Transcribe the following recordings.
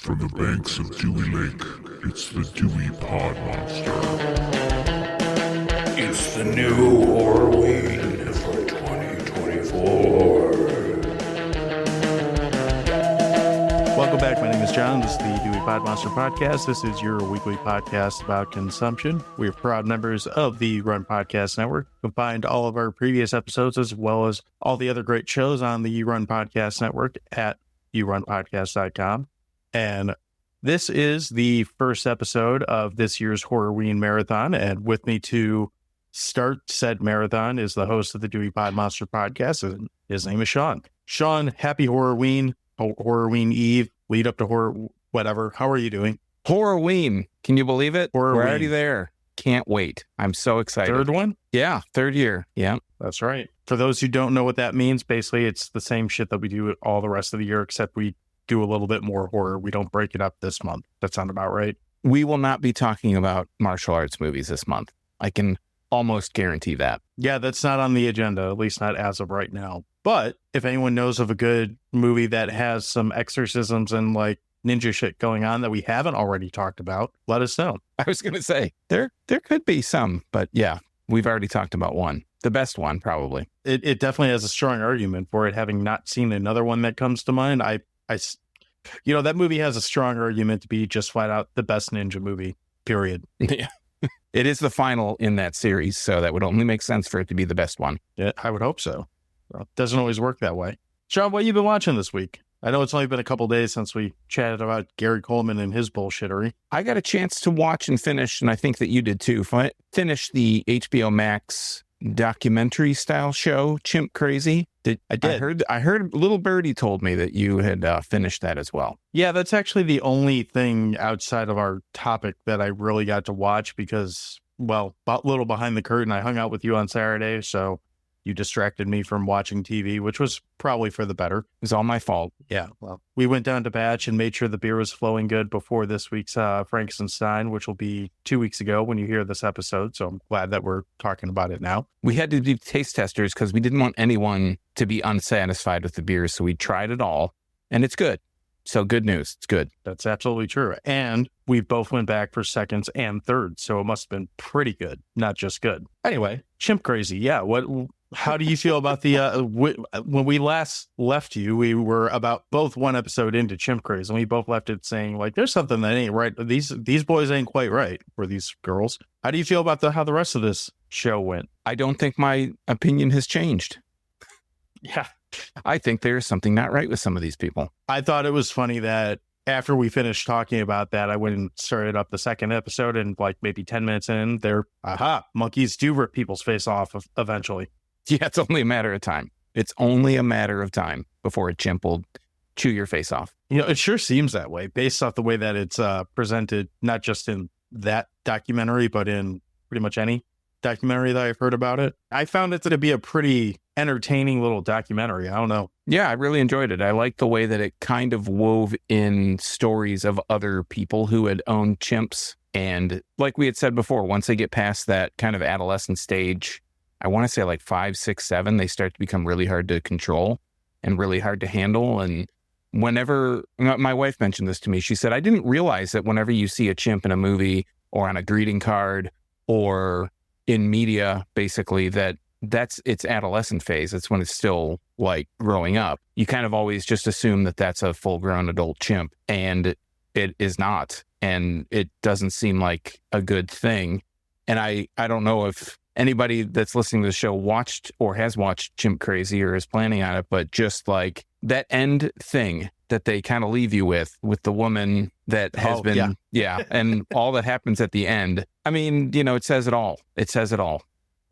From the banks of Dewey Lake, it's the Dewey Pod Monster. It's the new Horrorween for 2024. Welcome back. My name is John. This is the Dewey Pod Monster Podcast. This is your weekly podcast about consumption. We are proud members of the Run Podcast Network. You can find all of our previous episodes as well as all the other great shows on the Run Podcast Network at yourunpodcast.com. And this is the first episode of this year's Horrorween Marathon. And with me to start said marathon is the host of the Dewey Pod Monster Podcast. And his name is Sean. Sean, happy Horrorween, Horrorween Eve, lead up to horror, whatever. How are you doing? Horrorween. Can you believe it? Horrorween. We're already there. Can't wait. I'm so excited. Third one? Yeah, third year. Yeah. That's right. For those who don't know what that means, basically it's the same shit that we do all the rest of the year, except we do a little bit more horror. We don't break it up this month. That sound about right? We will not be talking about martial arts movies this month. I can almost guarantee that. Yeah, that's not on the agenda, at least not as of right now. But if anyone knows of a good movie that has some exorcisms and like ninja shit going on that we haven't already talked about, let us know. I was going to say, there could be some, but yeah, we've already talked about one. The best one, probably. It definitely has a strong argument for it, having not seen another one that comes to mind. You know, that movie has a strong argument to be just flat out the best ninja movie, period. Yeah. It is the final in that series, so that would only make sense for it to be the best one. Yeah, I would hope so. Well, it doesn't always work that way. Sean, what have you been watching this week? I know it's only been a couple days since we chatted about Gary Coleman and his bullshittery. I got a chance to watch and finish, and I think that you did too, finish the HBO Max documentary style show, Chimp Crazy. I did. I heard Little Birdie told me that you had finished that as well. Yeah, that's actually the only thing outside of our topic that I really got to watch because, well, a little behind the curtain, I hung out with you on Saturday, so you distracted me from watching TV, which was probably for the better. It was all my fault. Yeah, well, we went down to Batch and made sure the beer was flowing good before this week's Frankenstein, which will be 2 weeks ago when you hear this episode. So I'm glad that we're talking about it now. We had to do taste testers because we didn't want anyone to be unsatisfied with the beers. So we tried it all and it's good. So good news. It's good. That's absolutely true. And we both went back for seconds and thirds. So it must have been pretty good, not just good. Anyway, Chimp Crazy. Yeah. How do you feel about the, when we last left you, we were about both one episode into Chimp Crazy, and we both left it saying, like, there's something that ain't right. These boys ain't quite right, or these girls. How do you feel about how the rest of this show went? I don't think my opinion has changed. Yeah. I think there's something not right with some of these people. I thought it was funny that after we finished talking about that, I went and started up the second episode, and like maybe 10 minutes in, monkeys do rip people's face off eventually. Yeah, it's only a matter of time. It's only a matter of time before a chimp will chew your face off. You know, it sure seems that way based off the way that it's presented, not just in that documentary, but in pretty much any documentary that I've heard about it. I found it to be a pretty entertaining little documentary. I don't know. Yeah, I really enjoyed it. I liked the way that it kind of wove in stories of other people who had owned chimps. And like we had said before, once they get past that kind of adolescent stage, I want to say like 5, 6, 7, they start to become really hard to control and really hard to handle. And whenever my wife mentioned this to me, she said, I didn't realize that whenever you see a chimp in a movie or on a greeting card or in media, basically, that's its adolescent phase. It's when it's still like growing up. You kind of always just assume that that's a full grown adult chimp, and it is not. And it doesn't seem like a good thing. And I don't know if anybody that's listening to the show watched or has watched Chimp Crazy or is planning on it, but just like that end thing that they kind of leave you with the woman that has been, and all that happens at the end. I mean, you know, it says it all. It says it all.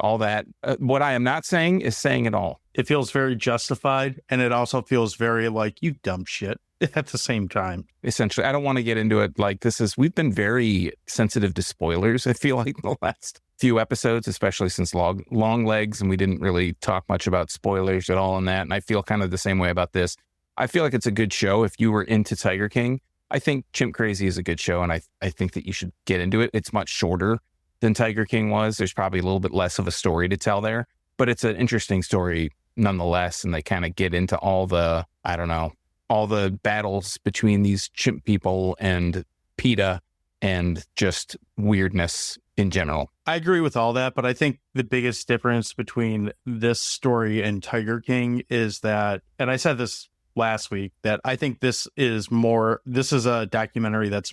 All that. What I am not saying is saying it all. It feels very justified, and it also feels very like, you dumb shit at the same time. Essentially, I don't want to get into it like we've been very sensitive to spoilers, I feel like, the last few episodes, especially since long legs, and we didn't really talk much about spoilers at all in that. And I feel kind of the same way about this. I feel like it's a good show. If you were into Tiger King, I think Chimp Crazy is a good show, and I think that you should get into it. It's much shorter than Tiger King was. There's probably a little bit less of a story to tell there, but it's an interesting story nonetheless. And they kind of get into all the, I don't know, all the battles between these chimp people and PETA and just weirdness in general. I agree with all that, but I think the biggest difference between this story and Tiger King is that, and I said this last week, that I think this is a documentary that's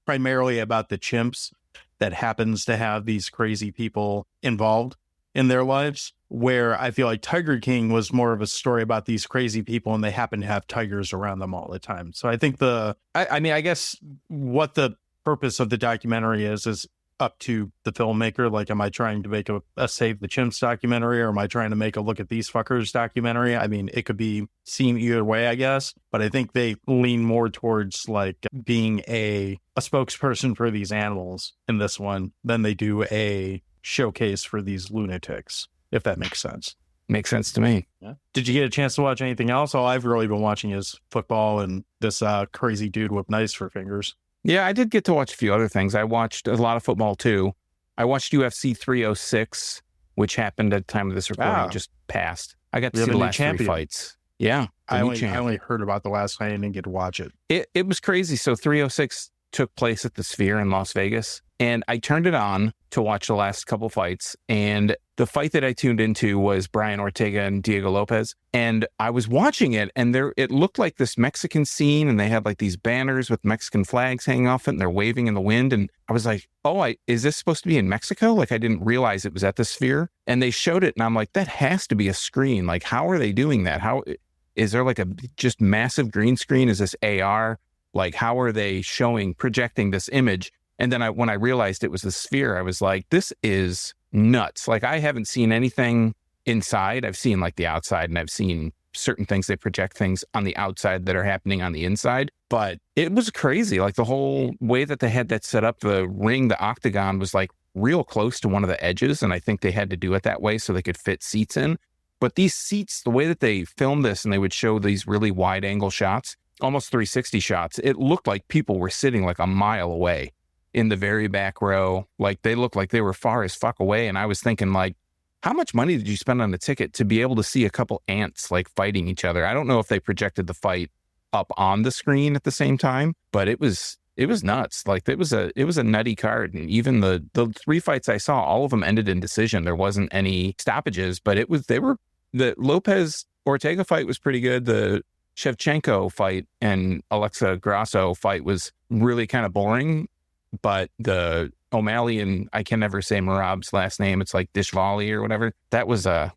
primarily about the chimps that happens to have these crazy people involved in their lives, where I feel like Tiger King was more of a story about these crazy people and they happen to have tigers around them all the time. So I think I guess what the purpose of the documentary is up to the filmmaker. Like, am I trying to make a Save the Chimps documentary, or am I trying to make a Look at These Fuckers documentary? I mean, it could be seen either way, I guess, but I think they lean more towards like being a spokesperson for these animals in this one than they do a showcase for these lunatics, if that makes sense. Makes sense to me. Yeah. Did you get a chance to watch anything else? All I've really been watching is football and this crazy dude with knives for fingers. Yeah, I did get to watch a few other things. I watched a lot of football too. I watched UFC 306, which happened at the time of this recording, just passed. I got to see the last three fights. Yeah. I only heard about the last night and didn't get to watch it. It was crazy. So 306 took place at the Sphere in Las Vegas, and I turned it on to watch the last couple fights. And the fight that I tuned into was Brian Ortega and Diego Lopez. And I was watching it, and it looked like this Mexican scene, and they had like these banners with Mexican flags hanging off it, and they're waving in the wind. And I was like, is this supposed to be in Mexico? Like, I didn't realize it was at the Sphere. And they showed it, and I'm like, that has to be a screen. Like, how are they doing that? How is there like a just massive green screen? Is this AR? Like, how are they projecting this image? And then when I realized it was the Sphere, I was like, this is nuts. Like, I haven't seen anything inside. I've seen like the outside, and I've seen certain things. They project things on the outside that are happening on the inside. But it was crazy. Like, the whole way that they had that set up, the ring, the octagon was like real close to one of the edges. And I think they had to do it that way so they could fit seats in. But these seats, the way that they filmed this, and they would show these really wide angle shots, almost 360 shots, it looked like people were sitting like a mile away in the very back row. Like, they looked like they were far as fuck away. And I was thinking, like, how much money did you spend on the ticket to be able to see a couple ants like fighting each other? I don't know if they projected the fight up on the screen at the same time, but it was nuts. Like, it was a nutty card. And even the three fights I saw, all of them ended in decision. There wasn't any stoppages, but the Lopez Ortega fight was pretty good. The Shevchenko fight and Alexa Grasso fight was really kind of boring, but the O'Malley, and I can never say Merab's last name, it's like Dishvali or whatever, that was a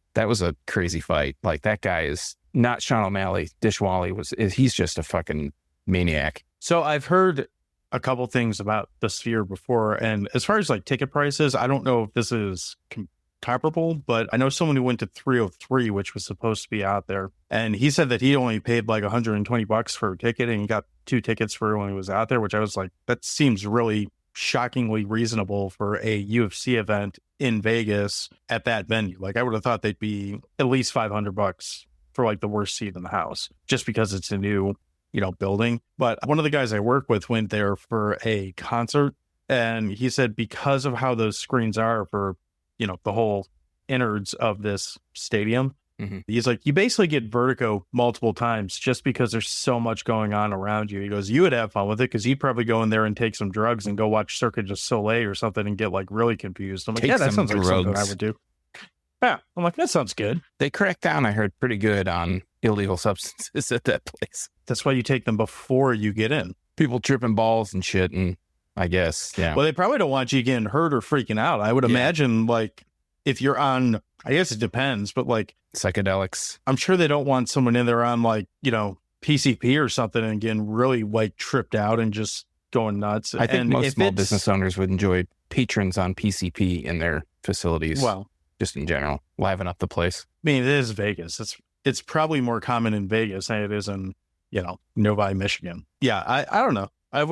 crazy fight. Like, that guy is not Sean O'Malley. Dishvali he's just a fucking maniac. So I've heard a couple things about the Sphere before, and as far as like ticket prices, I don't know if this is comparable, but I know someone who went to 303, which was supposed to be out there, and he said that he only paid like $120 for a ticket, and he got 2 tickets for when he was out there, which I was like, that seems really shockingly reasonable for a UFC event in Vegas at that venue. Like, I would have thought they'd be at least $500 for like the worst seat in the house, just because it's a new, building. But one of the guys I work with went there for a concert, and he said because of how those screens are for the whole innards of this stadium, he's like, you basically get vertigo multiple times just because there's so much going on around you. He goes, you would have fun with it because you'd probably go in there and take some drugs and go watch Cirque du Soleil or something and get like really confused. I'm like, yeah, that sounds like something I would do. Yeah, I'm like, that sounds good. They cracked down, I heard, pretty good on illegal substances at that place. That's why you take them before you get in. People tripping balls and shit, and I guess, yeah. Well, they probably don't want you getting hurt or freaking out. I would imagine, like, if you're on, I guess it depends, but like psychedelics, I'm sure they don't want someone in there on like, PCP or something and getting really like tripped out and just going nuts. I think most small business owners would enjoy patrons on PCP in their facilities. Well, just in general, liven up the place. I mean, it is Vegas. It's probably more common in Vegas than it is in, Novi, Michigan. Yeah, I don't know. I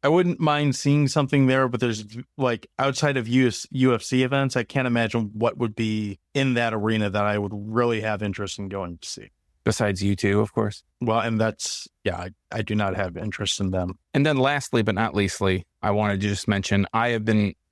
wouldn't mind seeing something there, but there's like outside of UFC events, I can't imagine what would be in that arena that I would really have interest in going to see. Besides you two, of course. Well, and I do not have interest in them. And then lastly, but not leastly, I wanted to just mention, I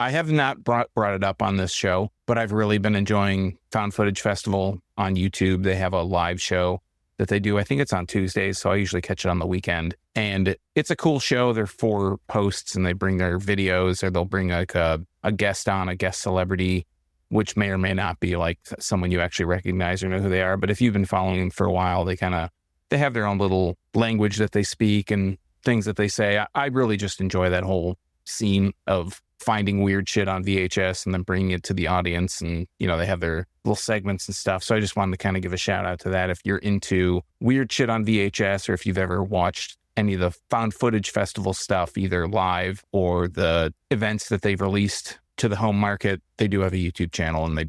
have not brought it up on this show, but I've really been enjoying Found Footage Festival on YouTube. They have a live show that they do. I think it's on Tuesdays, so I usually catch it on the weekend. And it's a cool show. They're 4 hosts, and they bring their videos, or they'll bring like a guest on, a guest celebrity, which may or may not be like someone you actually recognize or know who they are. But if you've been following them for a while, they have their own little language that they speak and things that they say. I really just enjoy that whole scene of finding weird shit on VHS and then bringing it to the audience. And, they have their little segments and stuff. So I just wanted to kind of give a shout out to that. If you're into weird shit on VHS, or if you've ever watched any of the found footage festival stuff, either live or the events that they've released to the home market, they do have a YouTube channel, and they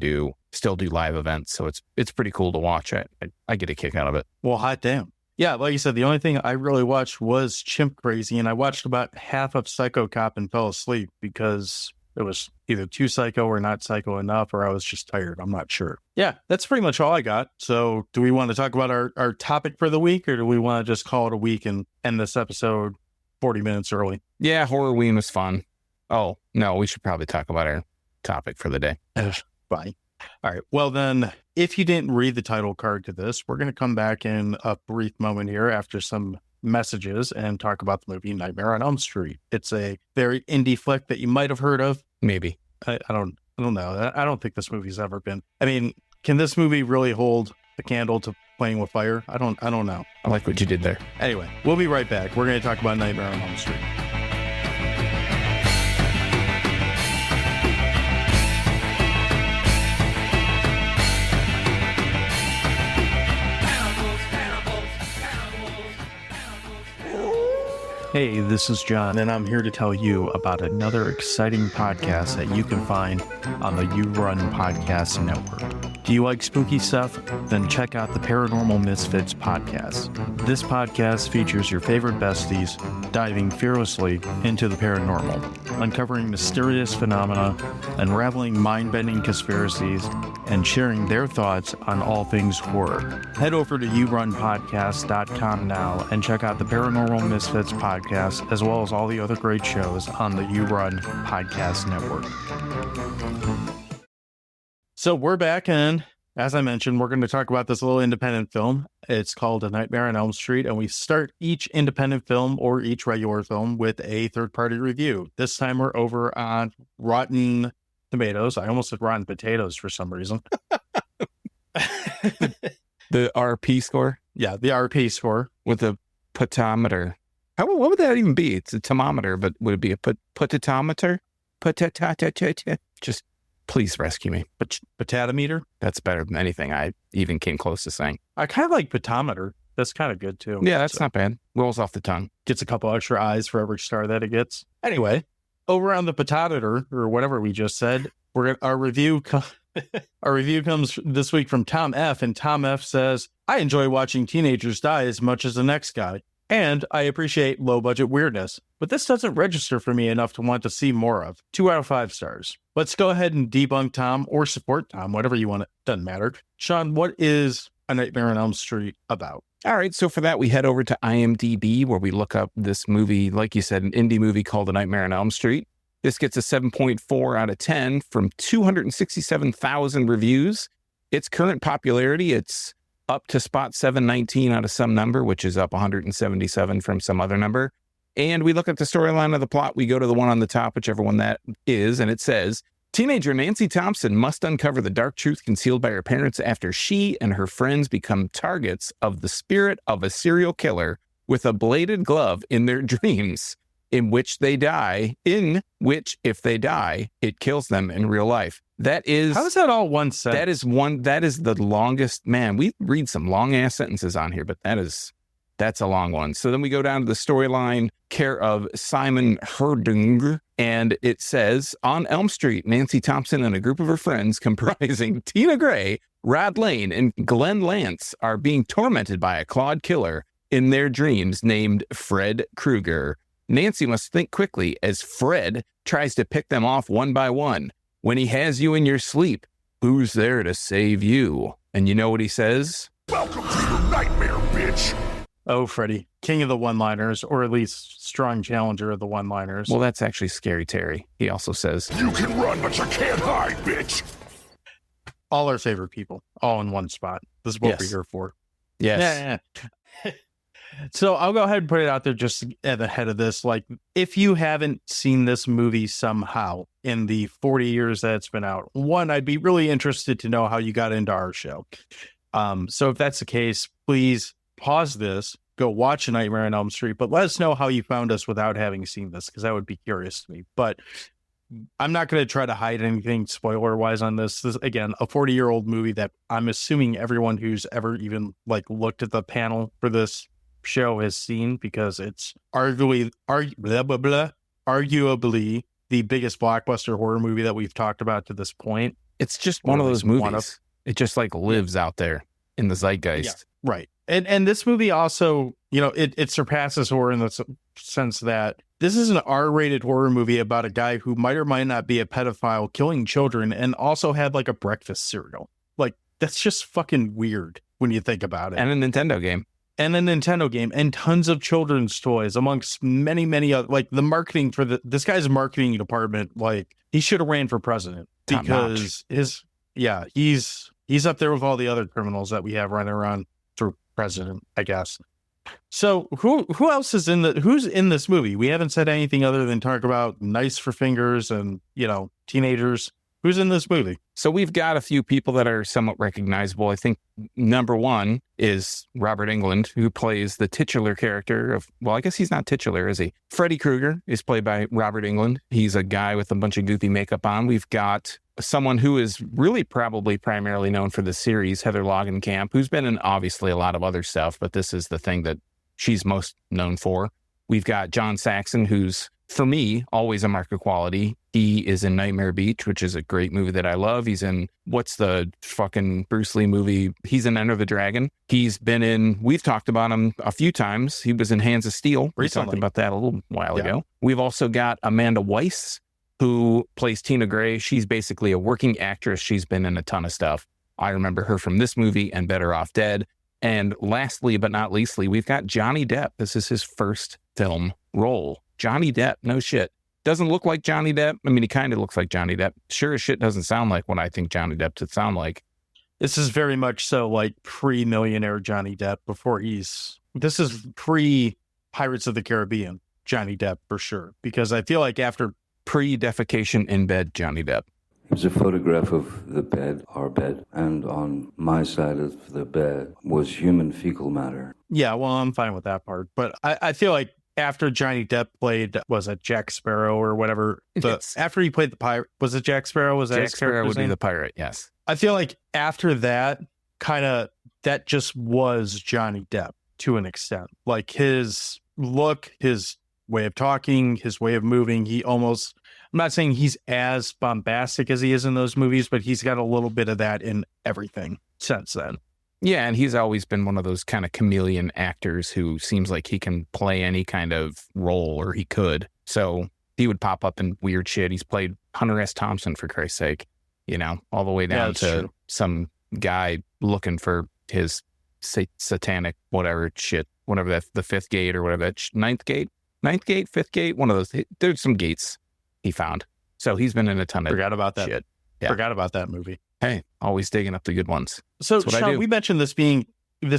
still do live events. So it's pretty cool to watch. I get a kick out of it. Well, hot damn. Yeah, like you said, the only thing I really watched was Chimp Crazy, and I watched about half of Psycho Cop and fell asleep because it was either too psycho or not psycho enough, or I was just tired. I'm not sure. Yeah, that's pretty much all I got. So do we want to talk about our topic for the week, or do we want to just call it a week and end this episode 40 minutes early? Yeah, Horrorween was fun. Oh, no, we should probably talk about our topic for the day. Fine. All right. Well, then, if you didn't read the title card to this, we're going to come back in a brief moment here after some messages and talk about the movie Nightmare on Elm Street. It's a very indie flick that you might have heard of. Maybe. I don't know. I don't think this movie's ever been. I mean, can this movie really hold a candle to Playing with Fire? I don't know. I like what you did there. Anyway, we'll be right back. We're going to talk about Nightmare on Elm Street. Hey, this is John, and I'm here to tell you about another exciting podcast that you can find on the You Run Podcast Network. Do you like spooky stuff? Then check out the Paranormal Misfits podcast. This podcast features your favorite besties diving fearlessly into the paranormal, uncovering mysterious phenomena, unraveling mind-bending conspiracies, and sharing their thoughts on all things horror. Head over to yourunpodcast.com now and check out the Paranormal Misfits podcast, as well as all the other great shows on the You Run Podcast Network. So we're back, and as I mentioned, we're going to talk about this little independent film. It's called A Nightmare on Elm Street, and we start each independent film or each regular film with a third-party review. This time we're over on Rotten Tomatoes. I almost said Rotten Potatoes for some reason. The RP score? Yeah, the RP score. With a potometer. What would that even be? It's a thermometer, but would it be a potatometer? Just please rescue me. Potatometer? That's better than anything I even came close to saying. I kind of like potometer. That's kind of good too. Yeah, that's not bad. Rolls off the tongue. Gets a couple extra eyes for every star that it gets. Anyway, over on the potatometer, or whatever we just said, our review comes this week from Tom F. And Tom F. says, I enjoy watching teenagers die as much as the next guy. And I appreciate low-budget weirdness, but this doesn't register for me enough to want to see more of. 2 out of 5 stars. Let's go ahead and debunk Tom or support Tom, whatever you want. It doesn't matter. Sean, what is A Nightmare on Elm Street about? All right, so for that, we head over to IMDb, where we look up this movie, like you said, an indie movie called A Nightmare on Elm Street. This gets a 7.4 out of 10 from 267,000 reviews. Its current popularity, it's up to spot 719 out of some number, which is up 177 from some other number. And we look at the storyline of the plot. We go to the one on the top, whichever one that is, and it says, teenager Nancy Thompson must uncover the dark truth concealed by her parents after she and her friends become targets of the spirit of a serial killer with a bladed glove in their dreams, in which, if they die, it kills them in real life. That is... How is that all one sentence? That is the longest... Man, we read some long-ass sentences on here, but that's a long one. So then we go down to the storyline, care of Simon Herdung, and it says, on Elm Street, Nancy Thompson and a group of her friends comprising Tina Gray, Rod Lane, and Glenn Lance are being tormented by a clawed killer in their dreams named Fred Krueger. Nancy must think quickly as Fred tries to pick them off one by one. When he has you in your sleep, who's there to save you? And you know what he says? Welcome to your nightmare, bitch! Oh, Freddy, king of the one-liners, or at least strong challenger of the one-liners. Well, that's actually Scary Terry. He also says, You can run, but you can't hide, bitch! All our favorite people, all in one spot. This is what we're here for. Yes. Yeah. So I'll go ahead and put it out there just at the head of this. Like, if you haven't seen this movie somehow in the 40 years that it's been out, one, I'd be really interested to know how you got into our show. So if that's the case, please pause this, go watch A Nightmare on Elm Street, but let us know how you found us without having seen this, because that would be curious to me. But I'm not going to try to hide anything spoiler wise on this. This is, again, a 40-year-old movie that I'm assuming everyone who's ever even like looked at the panel for this show has seen, because it's arguably the biggest blockbuster horror movie that we've talked about to this point. It's just one of those movies. It just like lives out there in the zeitgeist. Yeah, right. And this movie also, you know, it surpasses horror in the sense that this is an R-rated horror movie about a guy who might or might not be a pedophile killing children and also had like a breakfast cereal. Like, that's just fucking weird when you think about it. And a Nintendo game. And tons of children's toys, amongst many, many other, like the marketing for this guy's marketing department, like he should have ran for president, because he's up there with all the other criminals that we have running around for president, I guess. So who else is who's in this movie? We haven't said anything other than talk about Nice for Fingers and, you know, teenagers. Who's in this movie? So we've got a few people that are somewhat recognizable. I think number one is Robert Englund, who plays the titular character of, well, I guess he's not titular, is he? Freddy Krueger is played by Robert Englund. He's a guy with a bunch of goofy makeup on. We've got someone who is really probably primarily known for the series, Heather Langenkamp, who's been in obviously a lot of other stuff, but this is the thing that she's most known for. We've got John Saxon, who's, for me, always a mark of quality. He is in Nightmare Beach, which is a great movie that I love. He's in, what's the fucking Bruce Lee movie? He's in Enter the Dragon. He's been in, we've talked about him a few times. He was in Hands of Steel. We talked about that a little while ago. We've also got Amanda Weiss, who plays Tina Gray. She's basically a working actress. She's been in a ton of stuff. I remember her from this movie and Better Off Dead. And lastly, but not leastly, we've got Johnny Depp. This is his first film role. Johnny Depp, no shit. Doesn't look like Johnny Depp. I mean, he kind of looks like Johnny Depp. Sure as shit doesn't sound like what I think Johnny Depp should sound like. This is very much so like pre-millionaire Johnny Depp this is pre-Pirates of the Caribbean Johnny Depp for sure. Because I feel like after pre-defecation in bed Johnny Depp. It was a photograph of the bed, our bed, and on my side of the bed was human fecal matter. Yeah, well, I'm fine with that part. But I feel like after Johnny Depp played, was it Jack Sparrow or whatever? After he played the pirate, was it Jack Sparrow? Was that Jack Sparrow would be the pirate, yes. I feel like after that, that just was Johnny Depp to an extent. Like his look, his way of talking, his way of moving, I'm not saying he's as bombastic as he is in those movies, but he's got a little bit of that in everything since then. Yeah, and he's always been one of those kind of chameleon actors who seems like he can play any kind of role, or he could. So he would pop up in weird shit. He's played Hunter S. Thompson, for Christ's sake, you know, all the way down to some guy looking for his satanic whatever shit, whatever that, the fifth gate or whatever that, ninth gate, fifth gate, one of those. There's some gates he found. So he's been in a ton of Forgot about that shit. Yeah. Forgot about that movie. Hey, always digging up the good ones. So, Sean, we mentioned this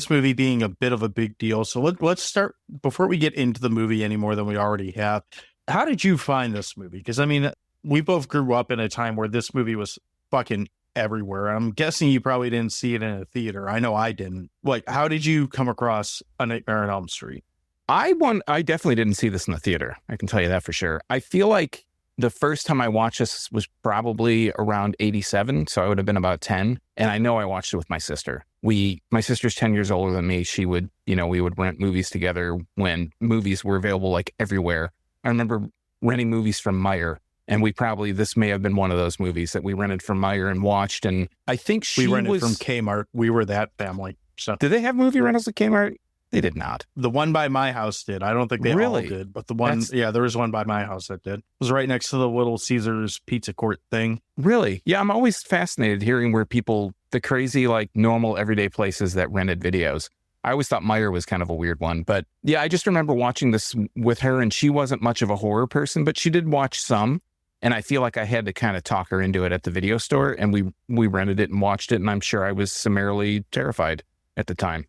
movie being a bit of a big deal. So let's start, before we get into the movie any more than we already have. How did you find this movie? Because, I mean, we both grew up in a time where this movie was fucking everywhere. I'm guessing you probably didn't see it in a theater. I know I didn't. Like, how did you come across A Nightmare on Elm Street? I definitely didn't see this in the theater. I can tell you that for sure. I feel like the first time I watched this was probably around 87. So I would have been about 10. And I know I watched it with my sister. My sister's 10 years older than me. She would, we would rent movies together when movies were available like everywhere. I remember renting movies from Meyer. And this may have been one of those movies that we rented from Meyer and watched. And I think we rented from Kmart. We were that family. So did they have movie rentals at Kmart? They did not. The one by my house did. I don't think they all did, but there was one by my house that did. It was right next to the Little Caesars Pizza Court thing. Really? Yeah, I'm always fascinated hearing where the crazy, like normal everyday places that rented videos. I always thought Meyer was kind of a weird one, but yeah, I just remember watching this with her, and she wasn't much of a horror person, but she did watch some. And I feel like I had to kind of talk her into it at the video store, and we rented it and watched it, and I'm sure I was summarily terrified at the time?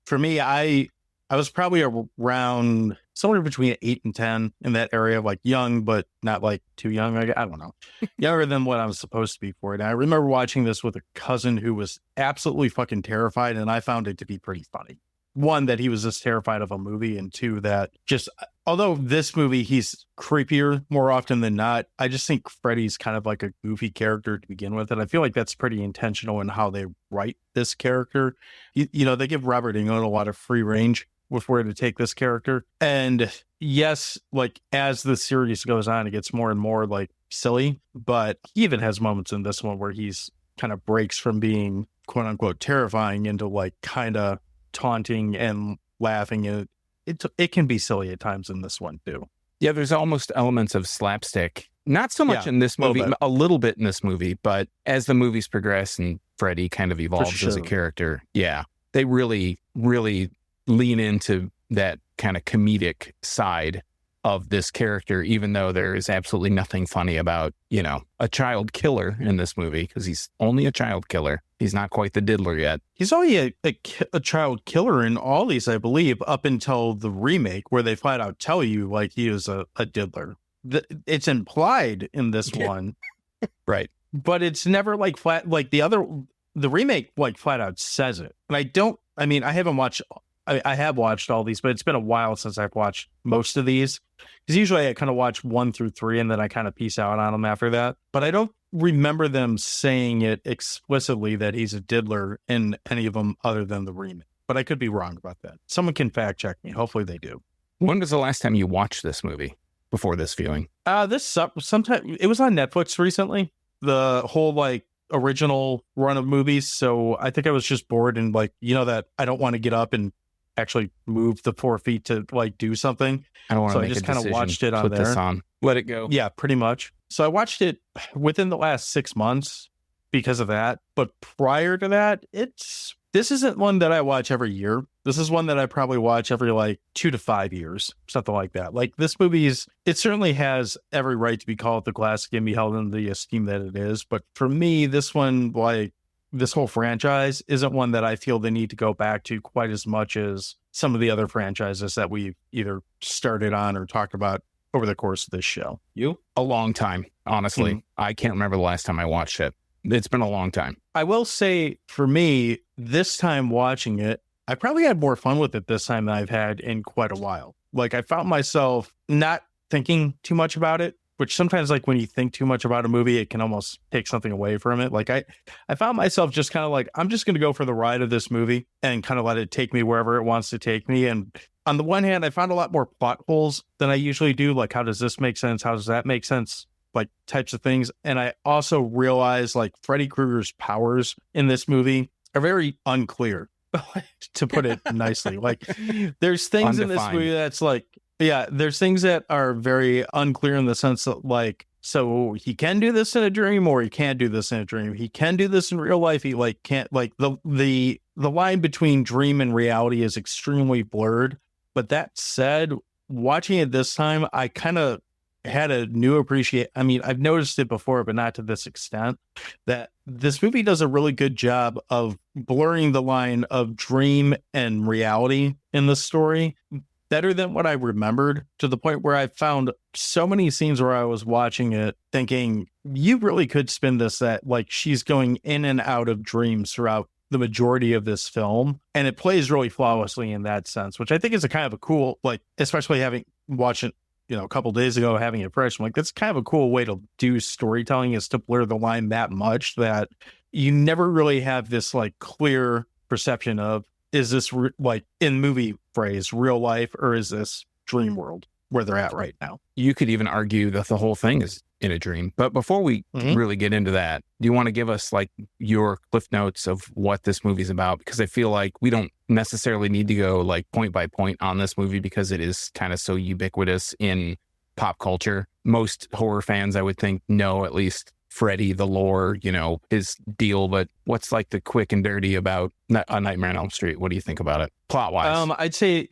For me, I was probably around somewhere between 8 and 10 in that area, like young, but not like too young. I don't know. Younger than what I was supposed to be for it. And I remember watching this with a cousin who was absolutely fucking terrified, and I found it to be pretty funny. One, that he was just terrified of a movie, and two, that just, although this movie, he's creepier more often than not, I just think Freddy's kind of like a goofy character to begin with. And I feel like that's pretty intentional in how they write this character. You know, they give Robert Englund a lot of free range with where to take this character. And yes, like as the series goes on, it gets more and more like silly, but he even has moments in this one where he's kind of breaks from being quote unquote terrifying into like kind of taunting and laughing. And it can be silly at times in this one too. Yeah, there's almost elements of slapstick. Not so much in this movie, a little bit in this movie, but as the movies progress and Freddy kind of evolves as a character, yeah, they really, really lean into that kind of comedic side of this character, even though there is absolutely nothing funny about, you know, a child killer in this movie, because he's only a child killer. He's not quite the diddler yet. He's only a child killer in all these, I believe, up until the remake, where they flat out tell you like he is a diddler. It's implied in this one, right? But it's never like flat like the remake like flat out says it. And I have watched all these, but it's been a while since I've watched most of these. Because usually I kind of watch 1 through 3 and then I kind of peace out on them after that. But I don't remember them saying it explicitly that he's a diddler in any of them other than the remake. But I could be wrong about that. Someone can fact check me. Hopefully they do. When was the last time you watched this movie before this viewing? Sometime it was on Netflix recently. The whole like original run of movies. So I think I was just bored and like, you know, that I don't want to get up and actually move the 4 feet to like do something. I don't want to make a decision. So I just kind of watched it on Put there. this on. Let it go. Yeah, pretty much. So I watched it within the last 6 months because of that. But prior to that, this isn't one that I watch every year. This is one that I probably watch every like 2 to 5 years, something like that. Like this movie it certainly has every right to be called the classic and be held in the esteem that it is. But for me, this one, like this whole franchise, isn't one that I feel they need to go back to quite as much as some of the other franchises that we've either started on or talked about over the course of this show. You? A long time, honestly. Mm-hmm. I can't remember the last time I watched it. It's been a long time. I will say, for me, this time watching it, I probably had more fun with it this time than I've had in quite a while. Like, I found myself not thinking too much about it, which sometimes, like, when you think too much about a movie, it can almost take something away from it. Like, I found myself just kind of like, I'm just going to go for the ride of this movie and kind of let it take me wherever it wants to take me. And on the one hand, I found a lot more plot holes than I usually do. Like, how does this make sense? How does that make sense? Like, types of things. And I also realized, like, Freddy Krueger's powers in this movie are very unclear, to put it nicely. Like, there's things in this movie that's like, yeah, there's things that are very unclear in the sense that, like, so he can do this in a dream or he can't do this in a dream. He can do this in real life. He like can't, like the line between dream and reality is extremely blurred. But that said, watching it this time, I kind of had a new appreciation. I mean, I've noticed it before, but not to this extent, that this movie does a really good job of blurring the line of dream and reality in the story better than what I remembered, to the point where I found so many scenes where I was watching it thinking, you really could spin this that like she's going in and out of dreams throughout the majority of this film. And it plays really flawlessly in that sense, which I think is a kind of a cool, like, especially having watched it, you know, a couple days ago, having it fresh. I'm like, that's kind of a cool way to do storytelling, is to blur the line that much that you never really have this like clear perception of, is this like, in movie phrase, real life, or is this dream world where they're at right now? You could even argue that the whole thing is in a dream. But before we really get into that, do you want to give us like your cliff notes of what this movie's about? Because I feel like we don't necessarily need to go like point by point on this movie, because it is kind of so ubiquitous in pop culture. Most horror fans, I would think, know at least Freddy, the lore, you know, his deal. But what's like the quick and dirty about A Nightmare on Elm Street? What do you think about it, plot wise? I'd say,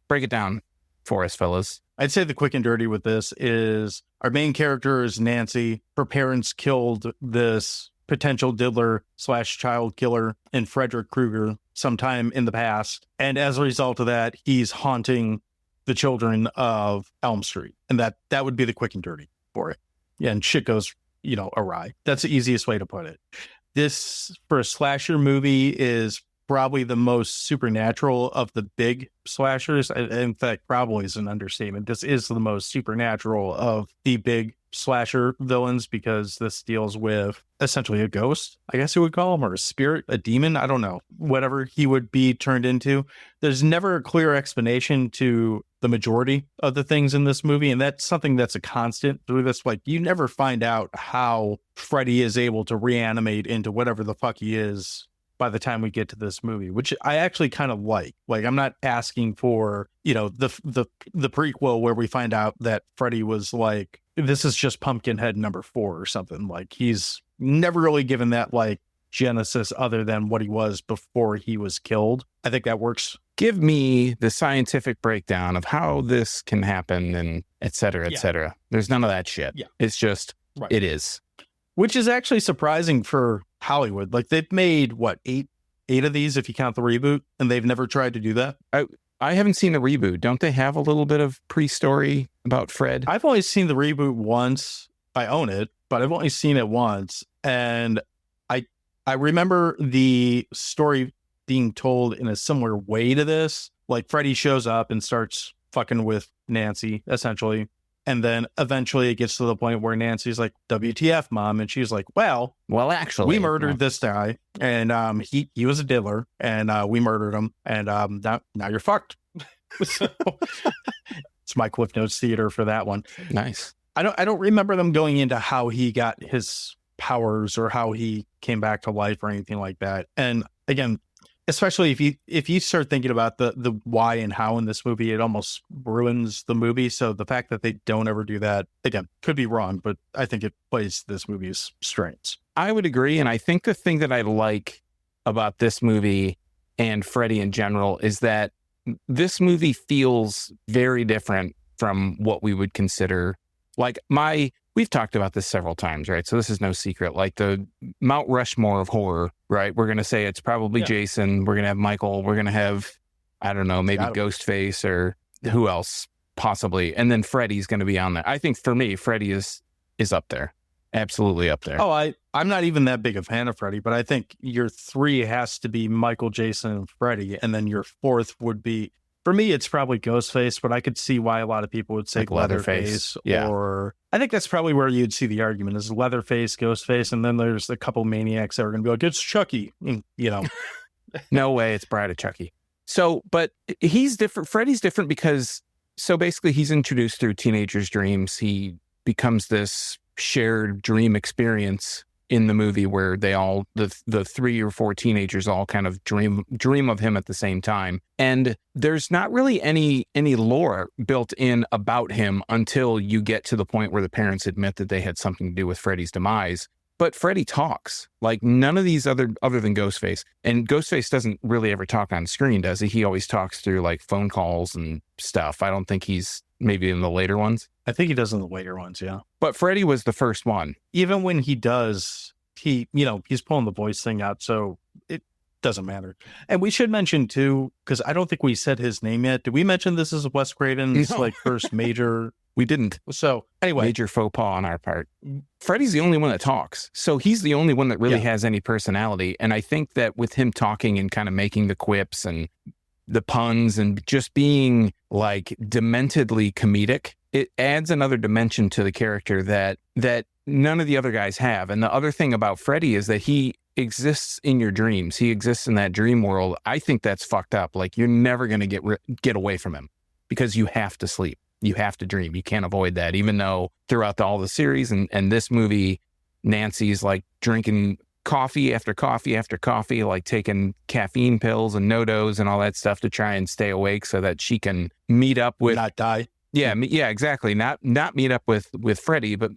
break it down for us, fellas. I'd say the quick and dirty with this is our main character is Nancy. Her parents killed this potential diddler / child killer in Frederick Krueger sometime in the past. And as a result of that, he's haunting the children of Elm Street. And that would be the quick and dirty for it. Yeah, and shit goes, awry. That's the easiest way to put it. This, for a slasher movie, is probably the most supernatural of the big slashers. In fact, probably is an understatement. This is the most supernatural of the big slasher villains because this deals with essentially a ghost, I guess you would call him, or a spirit, a demon. I don't know, whatever he would be turned into. There's never a clear explanation to the majority of the things in this movie. And that's something that's a constant through this. Like, you never find out how Freddy is able to reanimate into whatever the fuck he is by the time we get to this movie, which I actually kind of like. Like, I'm not asking for, the prequel where we find out that Freddy was like, this is just Pumpkinhead number 4 or something. Like, he's never really given that like genesis other than what he was before he was killed. I think that works. Give me the scientific breakdown of how this can happen and et cetera, et cetera. There's none of that shit. Yeah. It's just, It is. Which is actually surprising for Hollywood. Like, they've made, what, eight of these if you count the reboot, and they've never tried to do that? I haven't seen the reboot. Don't they have a little bit of pre-story about Fred? I've only seen the reboot once. I own it, but I've only seen it once. And I remember the story being told in a similar way to this. Like, Freddy shows up and starts fucking with Nancy, essentially. And then eventually it gets to the point where Nancy's like, WTF, Mom? And she's like, well, actually, we murdered this guy, and he was a diddler, and we murdered him, and now you're fucked. So, it's my Cliff Notes theater for that one. Nice. I don't remember them going into how he got his powers or how he came back to life or anything like that. And again, especially if you start thinking about the why and how in this movie, it almost ruins the movie. So the fact that they don't ever do that, again, could be wrong, but I think it plays this movie's strengths. I would agree. And I think the thing that I like about this movie and Freddy in general is that this movie feels very different from what we would consider like we've talked about this several times, right? So this is no secret. Like the Mount Rushmore of horror, right? We're going to say it's probably Jason. We're going to have Michael. We're going to have, I don't know, maybe Ghostface or who else possibly. And then Freddy's going to be on there. I think for me, Freddy is up there. Absolutely up there. Oh, I'm not even that big a fan of Freddy, but I think your 3 has to be Michael, Jason, and Freddy. And then your 4th would be, for me, it's probably Ghostface, but I could see why a lot of people would say like Leatherface. Or I think that's probably where you'd see the argument is Leatherface, Ghostface, and then there's a couple maniacs that are going to be like, it's Chucky, No way, it's Bride of Chucky. So, but he's different. Freddy's different because, so basically he's introduced through teenagers' dreams. He becomes this shared dream experience in the movie where they all, the 3 or 4 teenagers all kind of dream of him at the same time. And there's not really any lore built in about him until you get to the point where the parents admit that they had something to do with Freddy's demise. But Freddy talks like none of these other than Ghostface. And Ghostface doesn't really ever talk on screen, does he? He always talks through like phone calls and stuff. I don't think he's maybe in the later ones. I think he does in the later ones, yeah. But Freddy was the first one. Even when he does, he's pulling the voice thing out, so it doesn't matter. And we should mention too, because I don't think we said his name yet. Did we mention this is Wes Craven's first major? We didn't. So anyway, major faux pas on our part. Freddy's the only one that talks, so he's the only one that really has any personality. And I think that with him talking and kind of making the quips and the puns and just being like dementedly comedic, it adds another dimension to the character that none of the other guys have. And the other thing about Freddy is that he exists in your dreams. He exists in that dream world. I think that's fucked up. Like, you're never going to get away from him because you have to sleep. You have to dream. You can't avoid that. Even though throughout all the series and this movie, Nancy's like drinking coffee after coffee after coffee, like taking caffeine pills and NoDoz and all that stuff to try and stay awake so that she can meet up with... Not die. Yeah, exactly. Not meet up with Freddy, but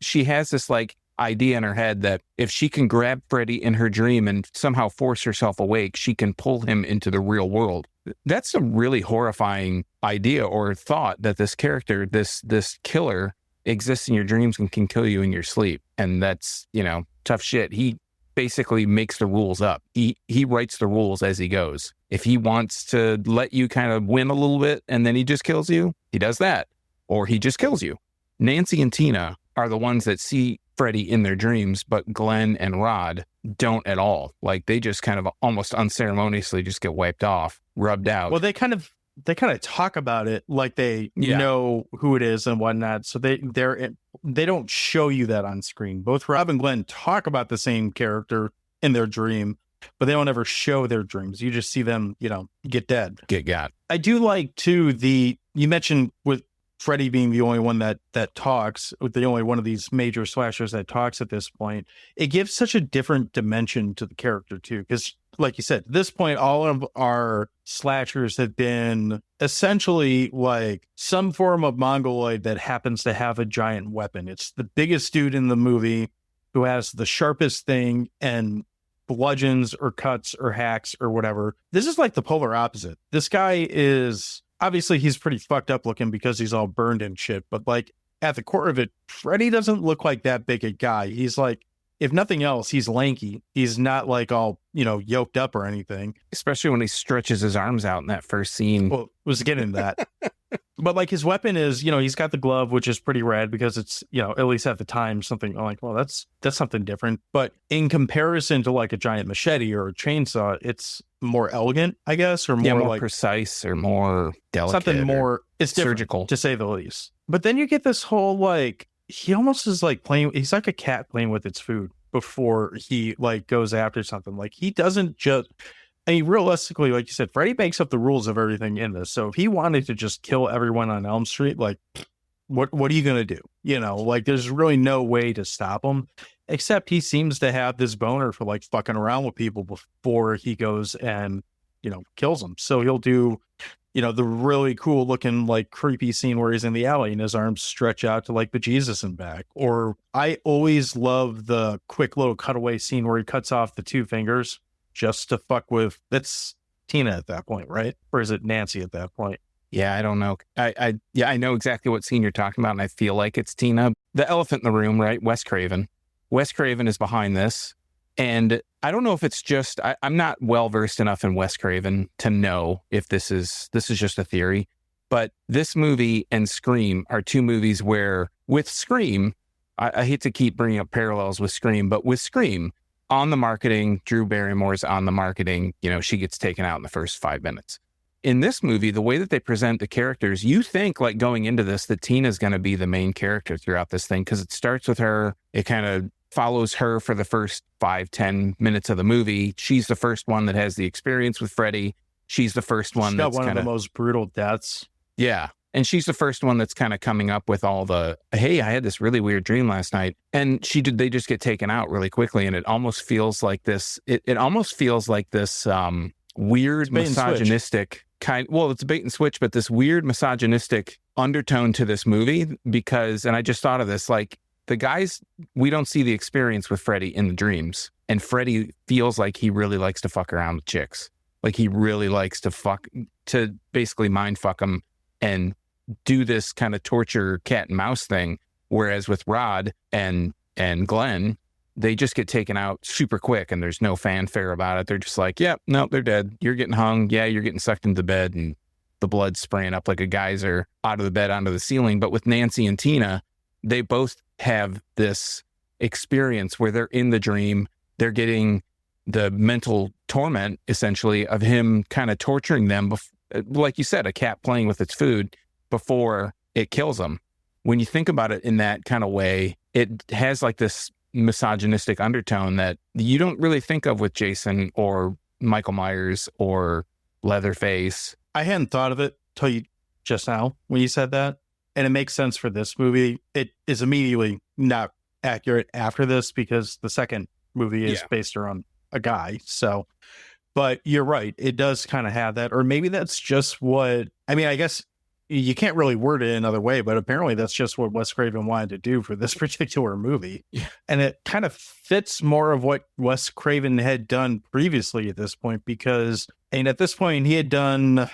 she has this like idea in her head that if she can grab Freddy in her dream and somehow force herself awake, she can pull him into the real world. That's a really horrifying idea or thought, that this character, this killer exists in your dreams and can kill you in your sleep. And that's, tough shit. He basically makes the rules up. He writes the rules as he goes. If he wants to let you kind of win a little bit and then he just kills you, he does that. Or he just kills you. Nancy and Tina are the ones that see Freddy in their dreams, but Glenn and Rod don't at all. Like, they just kind of almost unceremoniously just get wiped off, rubbed out. Well, they kind of talk about it like they know who it is and whatnot. So they don't show you that on screen. Both Rob and Glenn talk about the same character in their dream, but they don't ever show their dreams. You just see them, get dead. Get got. I do like too you mentioned with Freddy being the only one that talks, with the only one of these major slashers that talks at this point. It gives such a different dimension to the character too, because like you said, at this point, all of our slashers have been essentially like some form of mongoloid that happens to have a giant weapon. It's the biggest dude in the movie who has the sharpest thing and bludgeons or cuts or hacks or whatever. This is like the polar opposite. This guy is, obviously he's pretty fucked up looking because he's all burned and shit, but like at the core of it, Freddy doesn't look like that big a guy. He's like, if nothing else, he's lanky. He's not like all, yoked up or anything. Especially when he stretches his arms out in that first scene. Well, was getting that. But like his weapon is, he's got the glove, which is pretty rad because it's, at least at the time, something like, well, that's something different. But in comparison to like a giant machete or a chainsaw, it's more elegant, I guess, or more, more precise or more delicate. Something more, it's surgical, to say the least. But then you get this whole like, he almost is like he's like a cat playing with its food before he like goes after something. Like he doesn't just, realistically, like you said, Freddy makes up the rules of everything in this. So if he wanted to just kill everyone on Elm Street, like what are you going to do? Like there's really no way to stop him, except he seems to have this boner for like fucking around with people before he goes and, kills them. So he'll do, the really cool looking, like creepy scene where he's in the alley and his arms stretch out to like the Jesus and back. Or I always love the quick little cutaway scene where he cuts off the two fingers just to fuck with, that's Tina at that point, right? Or is it Nancy at that point? Yeah, I don't know. I know exactly what scene you're talking about, and I feel like it's Tina. The elephant in the room, right? Wes Craven. Wes Craven is behind this. And I don't know if it's just, I'm not well versed enough in Wes Craven to know if this is just a theory, but this movie and Scream are two movies where with Scream, I hate to keep bringing up parallels with Scream, but with Scream on the marketing, Drew Barrymore's on the marketing, she gets taken out in the first 5 minutes. In this movie, the way that they present the characters, you think like going into this, that Tina's going to be the main character throughout this thing. Cause it starts with her. It kind of follows her for the first 5-10 minutes of the movie. She's the first one that has the experience with Freddy. She's the first one that's one of the most brutal deaths. Yeah. And she's the first one that's kind of coming up with all the, hey, I had this really weird dream last night. And they just get taken out really quickly. And it almost feels like this, it almost feels like this weird misogynistic kind. Well, it's a bait and switch, but this weird misogynistic undertone to this movie because, and I just thought of this, like, the guys, we don't see the experience with Freddy in the dreams. And Freddy feels like he really likes to fuck around with chicks. Like he really likes to basically mind fuck them and do this kind of torture cat and mouse thing. Whereas with Rod and Glenn, they just get taken out super quick and there's no fanfare about it. They're just like, yeah, no, they're dead. You're getting hung. Yeah, you're getting sucked into the bed and the blood's spraying up like a geyser out of the bed onto the ceiling. But with Nancy and Tina, they both have this experience where they're in the dream. They're getting the mental torment, essentially, of him kind of torturing them. Like you said, a cat playing with its food before it kills them. When you think about it in that kind of way, it has like this misogynistic undertone that you don't really think of with Jason or Michael Myers or Leatherface. I hadn't thought of it till you just now when you said that. And it makes sense for this movie. It is immediately not accurate after this because the second movie is based around a guy. So, but you're right. It does kind of have that, or maybe that's just what, I guess you can't really word it another way, but apparently that's just what Wes Craven wanted to do for this particular movie. Yeah. And it kind of fits more of what Wes Craven had done previously at this point, because at this point he had done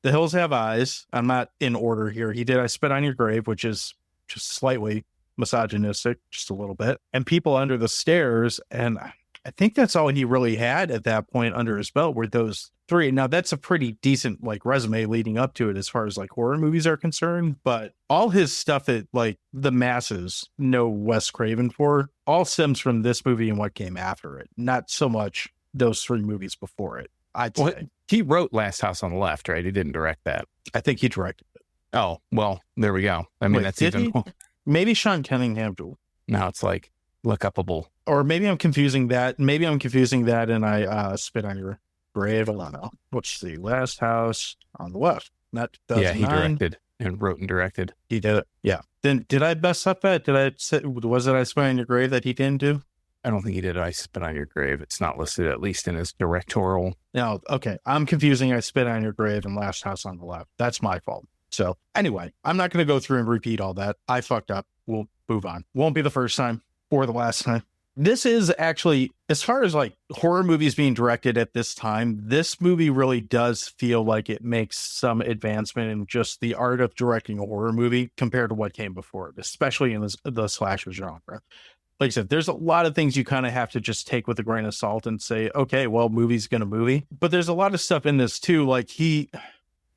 The Hills Have Eyes. I'm not in order here. He did I Spit on Your Grave, which is just slightly misogynistic just a little bit, and People Under the Stairs. And I think that's all he really had at that point under his belt were those three. Now that's a pretty decent like resume leading up to it as far as like horror movies are concerned, but all his stuff that like the masses know Wes Craven for all stems from this movie and what came after it, not so much those three movies before it. I'd say. He wrote Last House on the Left, right? He didn't direct that. I think he directed it. Oh, well, there we go. I mean, Wait, that's did even he? Maybe Sean Cunningham. now it's like look upable. Or maybe I'm confusing that. Maybe I'm confusing that and I Spit on Your Grave. I don't know. Let's see. Last House on the Left. Not 2009. Yeah, he directed and wrote and directed. He did it. Yeah. Then did I mess up that? Was it I Spit on Your Grave that he didn't do? I don't think he did I Spit on Your Grave. It's not listed, at least in his directorial. No. Okay. I'm confusing I Spit on Your Grave and Last House on the Left. That's my fault. So anyway, I'm not going to go through and repeat all that. I fucked up. We'll move on. Won't be the first time or the last time. This is actually, as far as like horror movies being directed at this time, this movie really does feel like it makes some advancement in just the art of directing a horror movie compared to what came before it, especially in the slasher genre. Like I said, there's a lot of things you kind of have to just take with a grain of salt and say, okay, well, movie's gonna movie. But there's a lot of stuff in this too. Like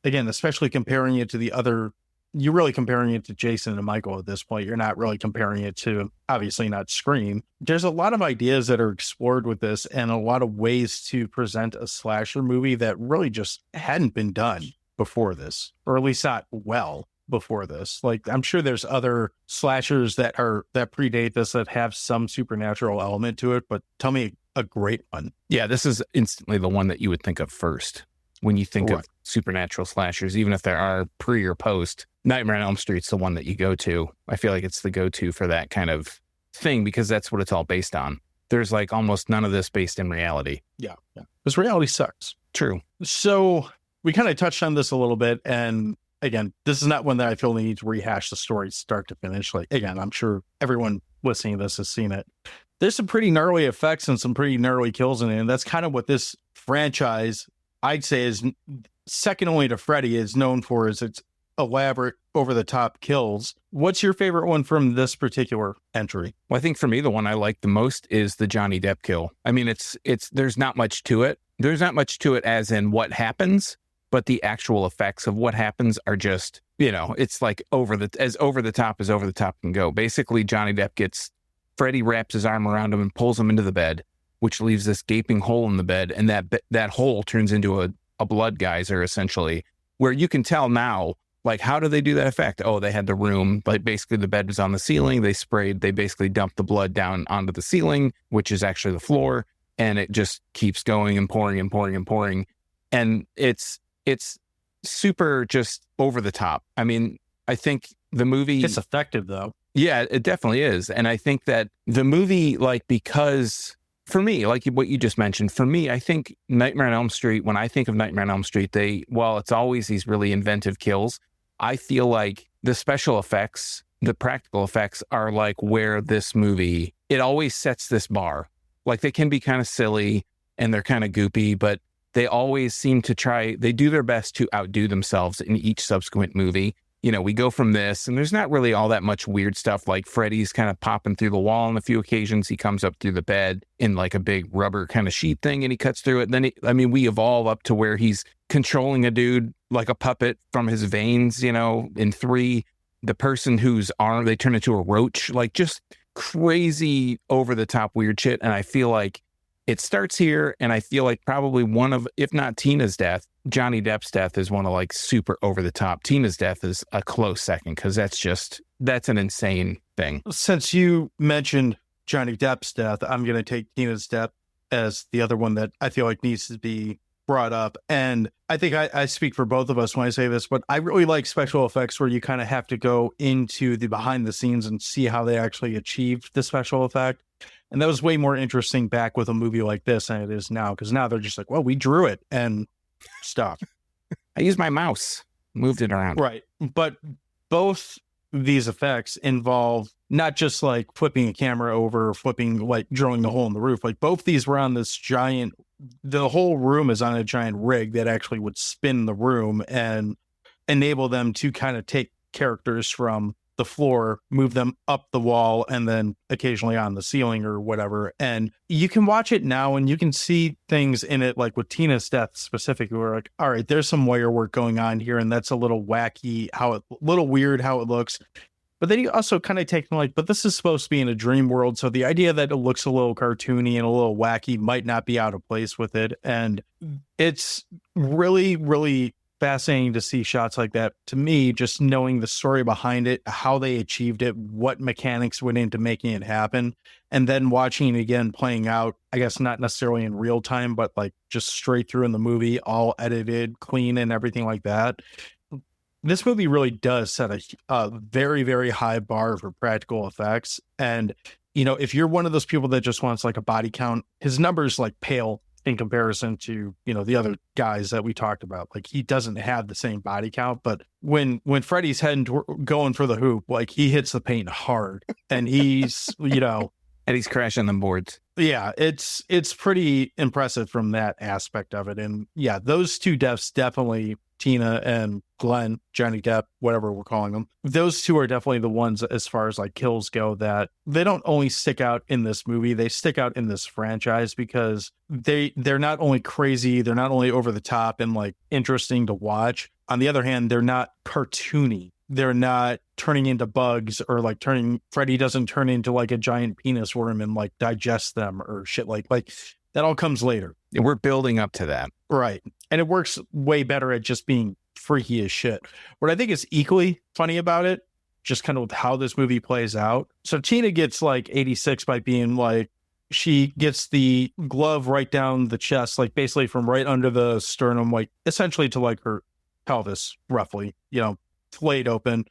again, especially comparing it to the other, you're really comparing it to Jason and Michael at this point. You're not really comparing it to, obviously not Scream. There's a lot of ideas that are explored with this and a lot of ways to present a slasher movie that really just hadn't been done before this, or at least not well before this. Like, I'm sure there's other slashers that predate this that have some supernatural element to it, but tell me a great one. Yeah, this is instantly the one that you would think of first when you think of supernatural slashers, even if there are pre or post. Nightmare on Elm Street's the one that you go to. I feel like it's the go-to for that kind of thing because that's what it's all based on. There's like almost none of this based in reality. Yeah. Because reality sucks. True. So we kind of touched on this a little bit. And again, this is not one that I feel the need to rehash the story start to finish. Like, again, I'm sure everyone listening to this has seen it. There's some pretty gnarly effects and some pretty gnarly kills in it. And that's kind of what this franchise, I'd say, is second only to Freddy, is known for, is its elaborate, over-the-top kills. What's your favorite one from this particular entry? Well, I think for me, the one I like the most is the Johnny Depp kill. I mean, it's there's not much to it. There's not much to it as in what happens, but the actual effects of what happens are just, it's like over the top as over the top can go. Basically, Johnny Depp Freddy wraps his arm around him and pulls him into the bed, which leaves this gaping hole in the bed. And that hole turns into a blood geyser, essentially, where you can tell now, like, how do they do that effect? Oh, they had the room, like basically the bed was on the ceiling. They basically dumped the blood down onto the ceiling, which is actually the floor. And it just keeps going and pouring and pouring and pouring. And it's super just over the top. I mean, I think the movie... It's effective, though. Yeah, it definitely is. And I think that the movie, like, because... For me, like what you just mentioned, for me, I think Nightmare on Elm Street, when I think of Nightmare on Elm Street, while it's always these really inventive kills, I feel like the special effects, the practical effects are like where this movie, it always sets this bar. Like they can be kind of silly and they're kind of goopy, but they always seem to they do their best to outdo themselves in each subsequent movie. We go from this and there's not really all that much weird stuff, like Freddy's kind of popping through the wall on a few occasions. He comes up through the bed in like a big rubber kind of sheet thing and he cuts through it. Then we evolve up to where he's controlling a dude like a puppet from his veins, in 3, the person whose arm, they turn into a roach, like just crazy over the top weird shit. And I feel like it starts here, and I feel like probably one of, if not Tina's death, Johnny Depp's death is one of like super over the top. Tina's death is a close second because that's an insane thing. Since you mentioned Johnny Depp's death, I'm going to take Tina's death as the other one that I feel like needs to be brought up. And I think I speak for both of us when I say this, but I really like special effects where you kind of have to go into the behind the scenes and see how they actually achieved the special effect. And that was way more interesting back with a movie like this than it is now, because now they're just like, well, we drew it and stop. I used my mouse, moved it around. Right. But both these effects involve not just like flipping a camera over, like drilling the hole in the roof. Like both these were on this giant, the whole room is on a giant rig that actually would spin the room and enable them to kind of take characters from the floor, move them up the wall, and then occasionally on the ceiling or whatever. And you can watch it now and you can see things in it, like with Tina's death specifically, where like, all right, there's some wire work going on here, and that's a little wacky, little weird how it looks. But then you also kind of take like, but this is supposed to be in a dream world. So the idea that it looks a little cartoony and a little wacky might not be out of place with it. And it's really, really fascinating to see shots like that. To me, just knowing the story behind it, how they achieved it, what mechanics went into making it happen, and then watching it again playing out, I guess not necessarily in real time, but like just straight through in the movie, all edited, clean and everything like that. This movie really does set a very, very high bar for practical effects. And, you know, if you're one of those people that just wants like a body count, his numbers like pale in comparison to, you know, the other guys that we talked about. Like he doesn't have the same body count, but when Freddy's going for the hoop, like he hits the paint hard and he's, you know, and he's crashing them boards. Yeah, it's pretty impressive from that aspect of it. And yeah, those two deaths definitely, Tina and Glenn, Johnny Depp, whatever we're calling them, those two are definitely the ones as far as like kills go that they don't only stick out in this movie, they stick out in this franchise because they're not only crazy, they're not only over the top and like interesting to watch. On the other hand, they're not cartoony. They're not turning into bugs or like Freddy doesn't turn into like a giant penis worm and like digest them or shit like that all comes later. We're building up to that. Right. And it works way better at just being freaky as shit. What I think is equally funny about it, just kind of with how this movie plays out. So Tina gets like 86 by being like, she gets the glove right down the chest, like basically from right under the sternum, like essentially to like her pelvis, roughly, you know, flayed open,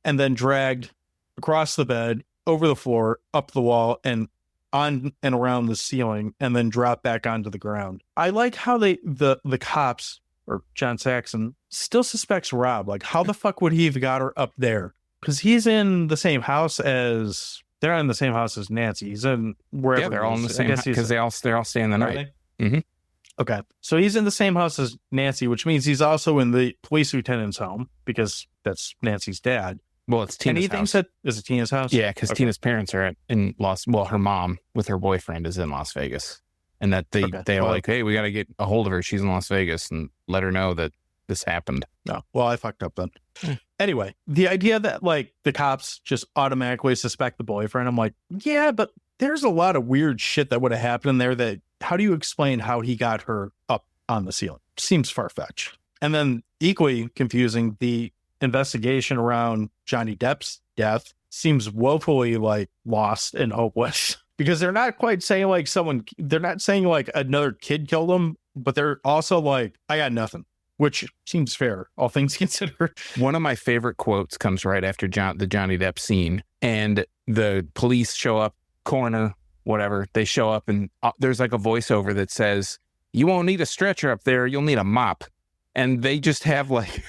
and then dragged across the bed, over the floor, up the wall, and on and around the ceiling, and then drop back onto the ground. I like how the cops, or John Saxon, still suspects Rob. Like, how the fuck would he have got her up there? Because he's in the same house as... They're not in the same house as Nancy. He's in wherever. Yeah, they're all in the same house because they're all staying the night. Mm-hmm. Okay. So he's in the same house as Nancy, which means he's also in the police lieutenant's home because that's Nancy's dad. Well, it's Tina's house. Is it Tina's house? Yeah, because Tina's parents are in her mom with her boyfriend is in Las Vegas. And that they are like, hey, we got to get a hold of her. She's in Las Vegas and let her know that this happened. No. Well, I fucked up then. Anyway, the idea that like the cops just automatically suspect the boyfriend, I'm like, yeah, but there's a lot of weird shit that would have happened in there that how do you explain how he got her up on the ceiling? Seems far-fetched. And then equally confusing, the investigation around Johnny Depp's death seems woefully like lost and hopeless because they're not quite saying like they're not saying like another kid killed him, but they're also like, I got nothing, which seems fair, all things considered. One of my favorite quotes comes right after the Johnny Depp scene, and the police show up, coroner, whatever. They show up, and there's like a voiceover that says, "You won't need a stretcher up there. You'll need a mop." And they just have like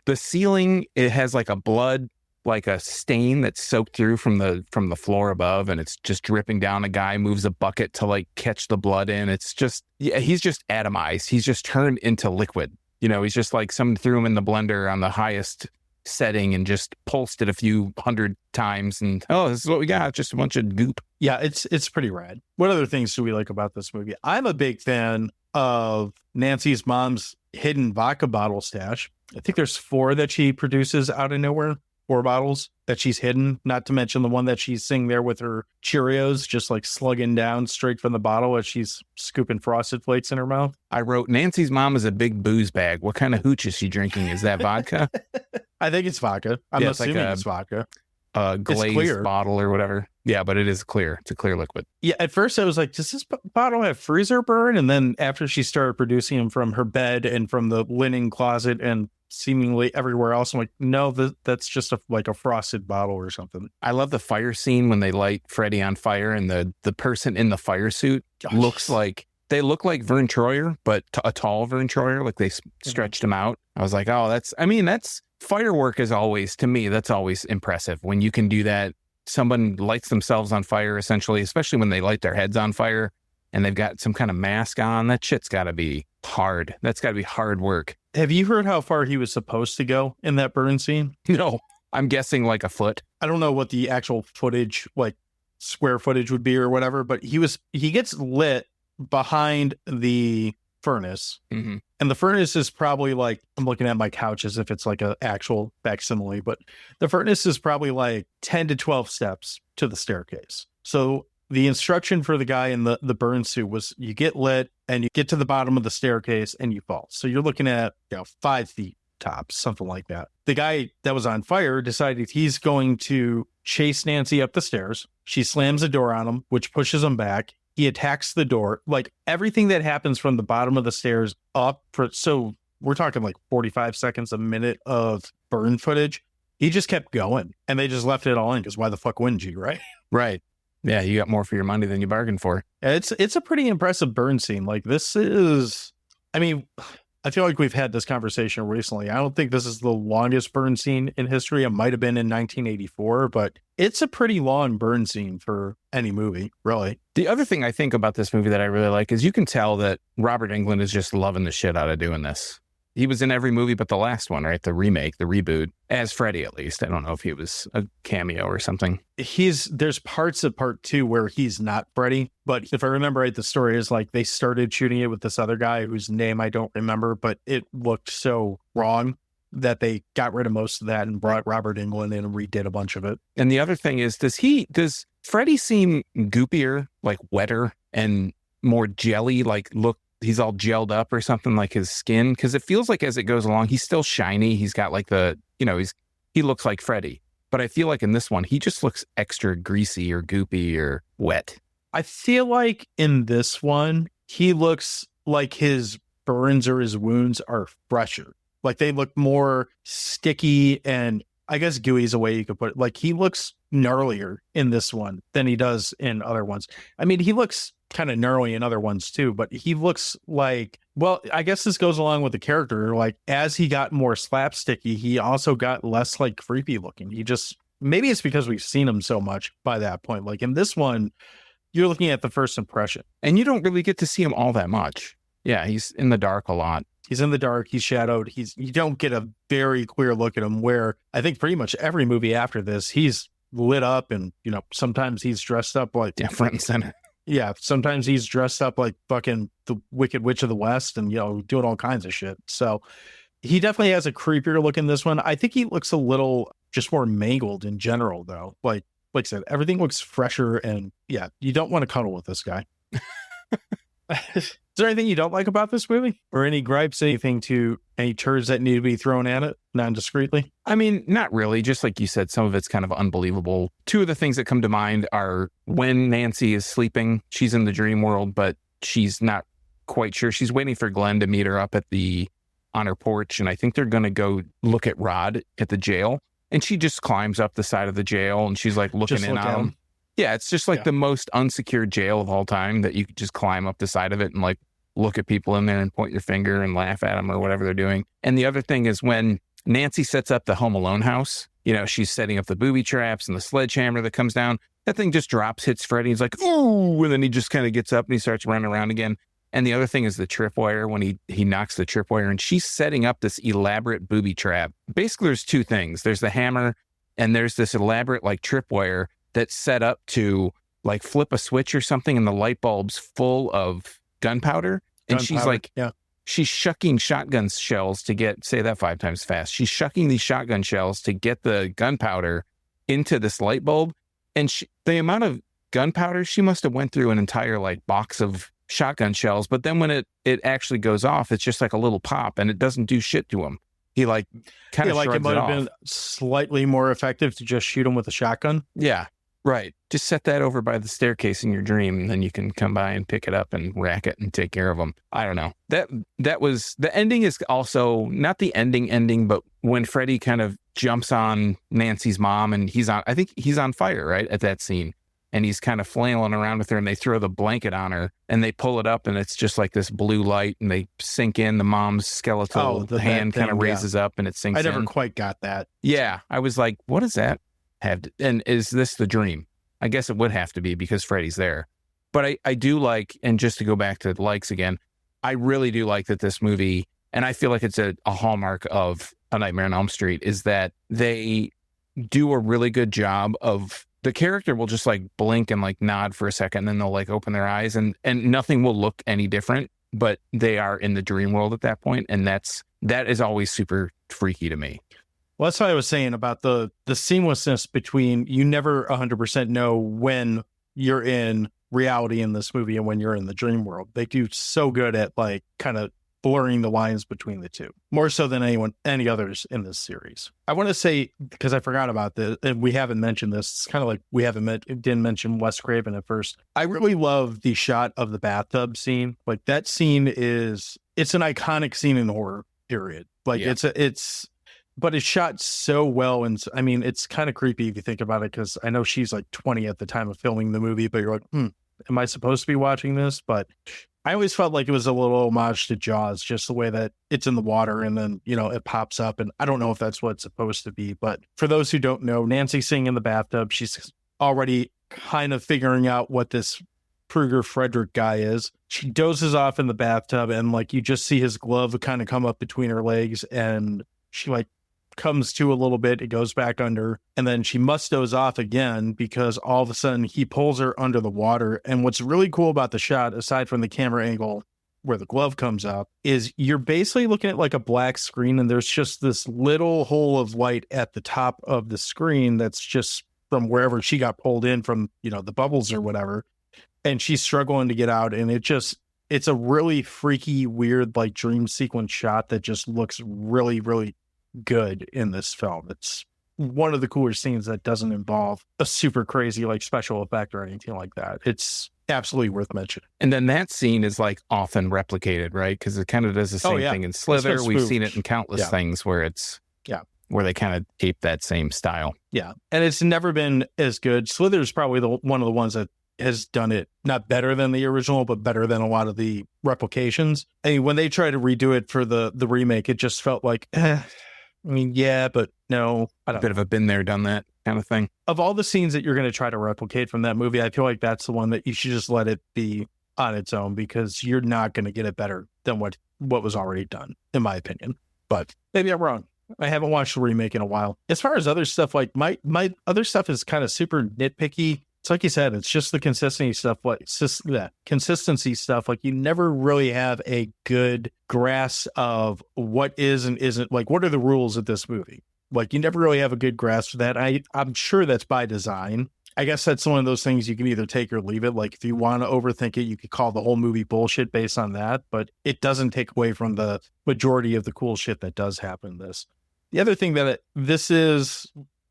the ceiling. It has like a blood, like a stain that's soaked through from the floor above, and it's just dripping down. A guy moves a bucket to like catch the blood in. It's just, yeah, he's just atomized. He's just turned into liquid. You know, he's just like someone threw him in the blender on the highest setting and just pulsed it a few hundred times. And, oh, this is what we got. Just a bunch of goop. Yeah, it's pretty rad. What other things do we like about this movie? I'm a big fan of Nancy's mom's hidden vodka bottle stash. I think there's 4 that she produces out of nowhere. 4 bottles that she's hidden, not to mention the one that she's sitting there with her Cheerios, just like slugging down straight from the bottle as she's scooping Frosted Flakes in her mouth. I wrote, Nancy's mom is a big booze bag. What kind of hooch is she drinking? Is that vodka? I think it's vodka. I'm assuming it's vodka. A glazed bottle or whatever. Yeah, but it is clear. It's a clear liquid. Yeah, at first I was like, does this bottle have freezer burn? And then after she started producing them from her bed and from the linen closet and seemingly everywhere else, I'm like, no, that's just like a frosted bottle or something. I love the fire scene when they light Freddy on fire and the person in the fire suit looks like Vern Troyer, but a tall Vern Troyer, like they stretched him out. I was like, oh, that's firework is always, to me, that's always impressive when you can do that. Someone lights themselves on fire, essentially, especially when they light their heads on fire and they've got some kind of mask on. That shit's got to be hard. That's got to be hard work. Have you heard how far he was supposed to go in that burn scene? No. I'm guessing like a foot. I don't know what the actual footage, like square footage would be or whatever, but he gets lit behind the furnace. Mm-hmm. And the furnace is probably like, I'm looking at my couch as if it's like an actual facsimile, but the furnace is probably like 10 to 12 steps to the staircase. So the instruction for the guy in the burn suit was you get lit and you get to the bottom of the staircase and you fall. So you're looking at 5 feet tops, something like that. The guy that was on fire decided he's going to chase Nancy up the stairs. She slams the door on him, which pushes him back. He attacks the door. Like everything that happens from the bottom of the stairs up. So we're talking like 45 seconds, a minute of burn footage. He just kept going and they just left it all in because why the fuck wouldn't you, right? Right. Yeah, you got more for your money than you bargained for. It's a pretty impressive burn scene. Like this is, I mean, I feel like we've had this conversation recently. I don't think this is the longest burn scene in history. It might have been in 1984, but it's a pretty long burn scene for any movie, really. The other thing I think about this movie that I really like is you can tell that Robert Englund is just loving the shit out of doing this. He was in every movie but the last one, right? The remake, the reboot, as Freddy at least. I don't know if he was a cameo or something. There's parts of part 2 where he's not Freddy, but if I remember right, the story is like they started shooting it with this other guy whose name I don't remember, but it looked so wrong that they got rid of most of that and brought Robert Englund in and redid a bunch of it. And the other thing is, does Freddy seem goopier, like wetter and more jelly, like look, he's all gelled up or something, like his skin? Because it feels like as it goes along, he's still shiny. He's got like he looks like Freddy. But I feel like in this one, he just looks extra greasy or goopy or wet. I feel like in this one, he looks like his burns or his wounds are fresher. Like they look more sticky and I guess gooey is a way you could put it. Like he looks gnarlier in this one than he does in other ones. I mean, he looks kind of gnarly in other ones too, but he looks like, well, I guess this goes along with the character. Like as he got more slapsticky, he also got less like creepy looking. Maybe it's because we've seen him so much by that point. Like in this one, you're looking at the first impression. And you don't really get to see him all that much. Yeah, he's in the dark a lot. He's in the dark. He's shadowed. You don't get a very clear look at him, where I think pretty much every movie after this, he's lit up and, sometimes he's dressed up like front and center. Yeah. Sometimes he's dressed up like fucking the Wicked Witch of the West and, doing all kinds of shit. So he definitely has a creepier look in this one. I think he looks a little just more mangled in general, though. Like I said, everything looks fresher and yeah, you don't want to cuddle with this guy. Is there anything you don't like about this movie? Or any gripes, any turds that need to be thrown at it non-discreetly? I mean, not really. Just like you said, some of it's kind of unbelievable. Two of the things that come to mind are when Nancy is sleeping, she's in the dream world, but she's not quite sure. She's waiting for Glenn to meet her up on her porch, and I think they're going to go look at Rod at the jail. And she just climbs up the side of the jail, and she's like looking in on him. Yeah, it's just like the most unsecured jail of all time that you could just climb up the side of it and like look at people in there and point your finger and laugh at them or whatever they're doing. And the other thing is when Nancy sets up the Home Alone house, she's setting up the booby traps and the sledgehammer that comes down. That thing just drops, hits Freddy. He's like, ooh, and then he just kind of gets up and he starts running around again. And the other thing is the tripwire, when he knocks the tripwire, and she's setting up this elaborate booby trap. Basically, there's two things. There's the hammer and there's this elaborate like tripwire that's set up to like flip a switch or something, and the light bulb's full of gunpowder. And she's like, she's shucking shotgun shells to say that 5 times fast. She's shucking these shotgun shells to get the gunpowder into this light bulb. And the amount of gunpowder, she must have went through an entire like box of shotgun shells. But then when it actually goes off, it's just like a little pop and it doesn't do shit to him. He like kind of shrugs it might it have been slightly more effective to just shoot him with a shotgun. Yeah. Right. Just set that over by the staircase in your dream, and then you can come by and pick it up and rack it and take care of them. I don't know. That was the ending is also not the ending, but when Freddy kind of jumps on Nancy's mom and I think he's on fire, right, at that scene. And he's kind of flailing around with her, and they throw the blanket on her and they pull it up, and it's just like this blue light, and they sink in. The mom's skeletal hand kind of raises up and it sinks in. I never quite got that. Yeah. I was like, what does that have to, and is this the dream? I guess it would have to be because Freddy's there. But I do like, and just to go back to the likes again, I really do like that this movie, and I feel like it's a hallmark of A Nightmare on Elm Street, is that they do a really good job of the character will just like blink and like nod for a second, and then they'll like open their eyes and nothing will look any different, but they are in the dream world at that point. And that is always super freaky to me. Well, that's what I was saying about the seamlessness between you never 100% know when you're in reality in this movie and when you're in the dream world. They do so good at like kind of blurring the lines between the two, more so than any others in this series. I want to say, because I forgot about this, and we haven't mentioned this, it's kind of like we didn't mention Wes Craven at first. I really love the shot of the bathtub scene. Like that scene it's an iconic scene in the horror period. Like but it's shot so well. And I mean, it's kind of creepy if you think about it, because I know she's like 20 at the time of filming the movie, but you're like, am I supposed to be watching this? But I always felt like it was a little homage to Jaws, just the way that it's in the water and then, it pops up. And I don't know if that's what it's supposed to be. But for those who don't know, Nancy Singh in the bathtub, she's already kind of figuring out what this Kruger Frederick guy is. She dozes off in the bathtub and like you just see his glove kind of come up between her legs, and she like comes to a little bit, it goes back under, and then she must doze off again because all of a sudden he pulls her under the water. And what's really cool about the shot, aside from the camera angle where the glove comes up, is you're basically looking at like a black screen, and there's just this little hole of light at the top of the screen that's just from wherever she got pulled in from, the bubbles or whatever, and she's struggling to get out. And it's a really freaky, weird like dream sequence shot that just looks really, really good in this film. It's one of the cooler scenes that doesn't involve a super crazy like special effect or anything like that. It's absolutely worth mentioning. And then that scene is like often replicated, right? Because it kind of does the same thing in Slither. We've seen it in countless things where where they kind of tape that same style. Yeah. And it's never been as good. Slither is probably one of the ones that has done it not better than the original, but better than a lot of the replications. I mean, when they tried to redo it for the remake, it just felt like, I mean, yeah, but no. I don't know. Bit of a been there, done that kind of thing. Of all the scenes that you're going to try to replicate from that movie, I feel like that's the one that you should just let it be on its own, because you're not going to get it better than what was already done, in my opinion. But maybe I'm wrong. I haven't watched the remake in a while. As far as other stuff, like my other stuff is kind of super nitpicky. It's like you said, it's just the consistency stuff. Consistency stuff. Like you never really have a good grasp of what is and isn't. Like, what are the rules of this movie? Like you never really have a good grasp of that. I'm sure that's by design. I guess that's one of those things you can either take or leave it. Like if you want to overthink it, you could call the whole movie bullshit based on that, but it doesn't take away from the majority of the cool shit that does happen in this. The other thing that this is,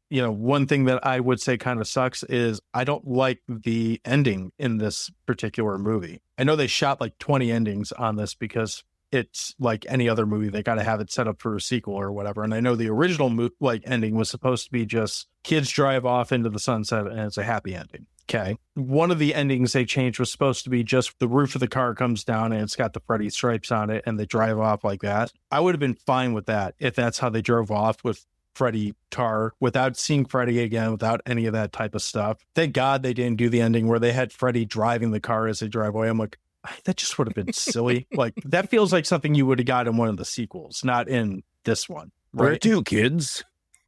one thing that I would say kind of sucks is I don't like the ending in this particular movie. I know they shot like 20 endings on this because it's like any other movie. They got to have it set up for a sequel or whatever. And I know the original ending was supposed to be just kids drive off into the sunset and it's a happy ending. Okay. One of the endings they changed was supposed to be just the roof of the car comes down and it's got the Freddy stripes on it and they drive off like that. I would have been fine with that if that's how they drove off with Freddy car, without seeing Freddy again, without any of that type of stuff. Thank God they didn't do the ending where they had Freddy driving the car as they drive away. I'm like, that just would have been silly. Like that feels like something you would have got in one of the sequels, not in this one. Right? Where to, kids?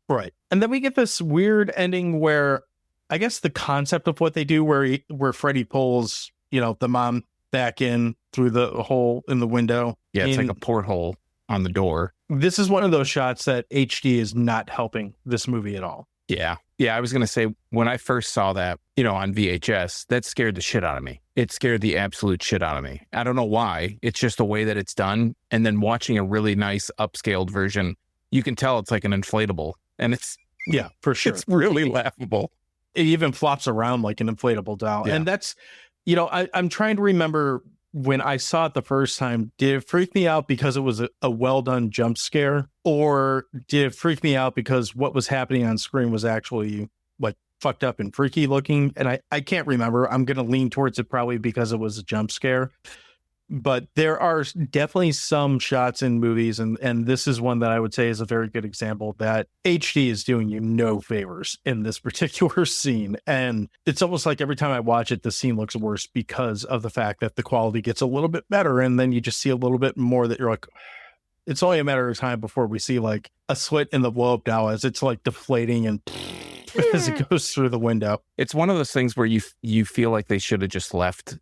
Right. And then we get this weird ending where I guess the concept of what they do where Freddy pulls, the mom back in through the hole in the window. Yeah, it's like a porthole on the door. This is one of those shots that HD is not helping this movie at all. Yeah. Yeah, I was going to say, when I first saw that, on VHS, that scared the shit out of me. It scared the absolute shit out of me. I don't know why. It's just the way that it's done. And then watching a really nice upscaled version, you can tell it's like an inflatable. And it's... Yeah, for sure. It's really laughable. It even flops around like an inflatable doll. Yeah. And that's, I'm trying to remember when I saw it the first time, did it freak me out because it was a well done jump scare? Or did it freak me out because what was happening on screen was actually like fucked up and freaky looking? And I can't remember. I'm going to lean towards it probably because it was a jump scare. But there are definitely some shots in movies, and this is one that I would say is a very good example that HD is doing you no favors in this particular scene. And it's almost like every time I watch it, the scene looks worse because of the fact that the quality gets a little bit better, and then you just see a little bit more that you're like, it's only a matter of time before we see like a slit in the blow-up now as it's like deflating and as it goes through the window. It's one of those things where you feel like they should have just left.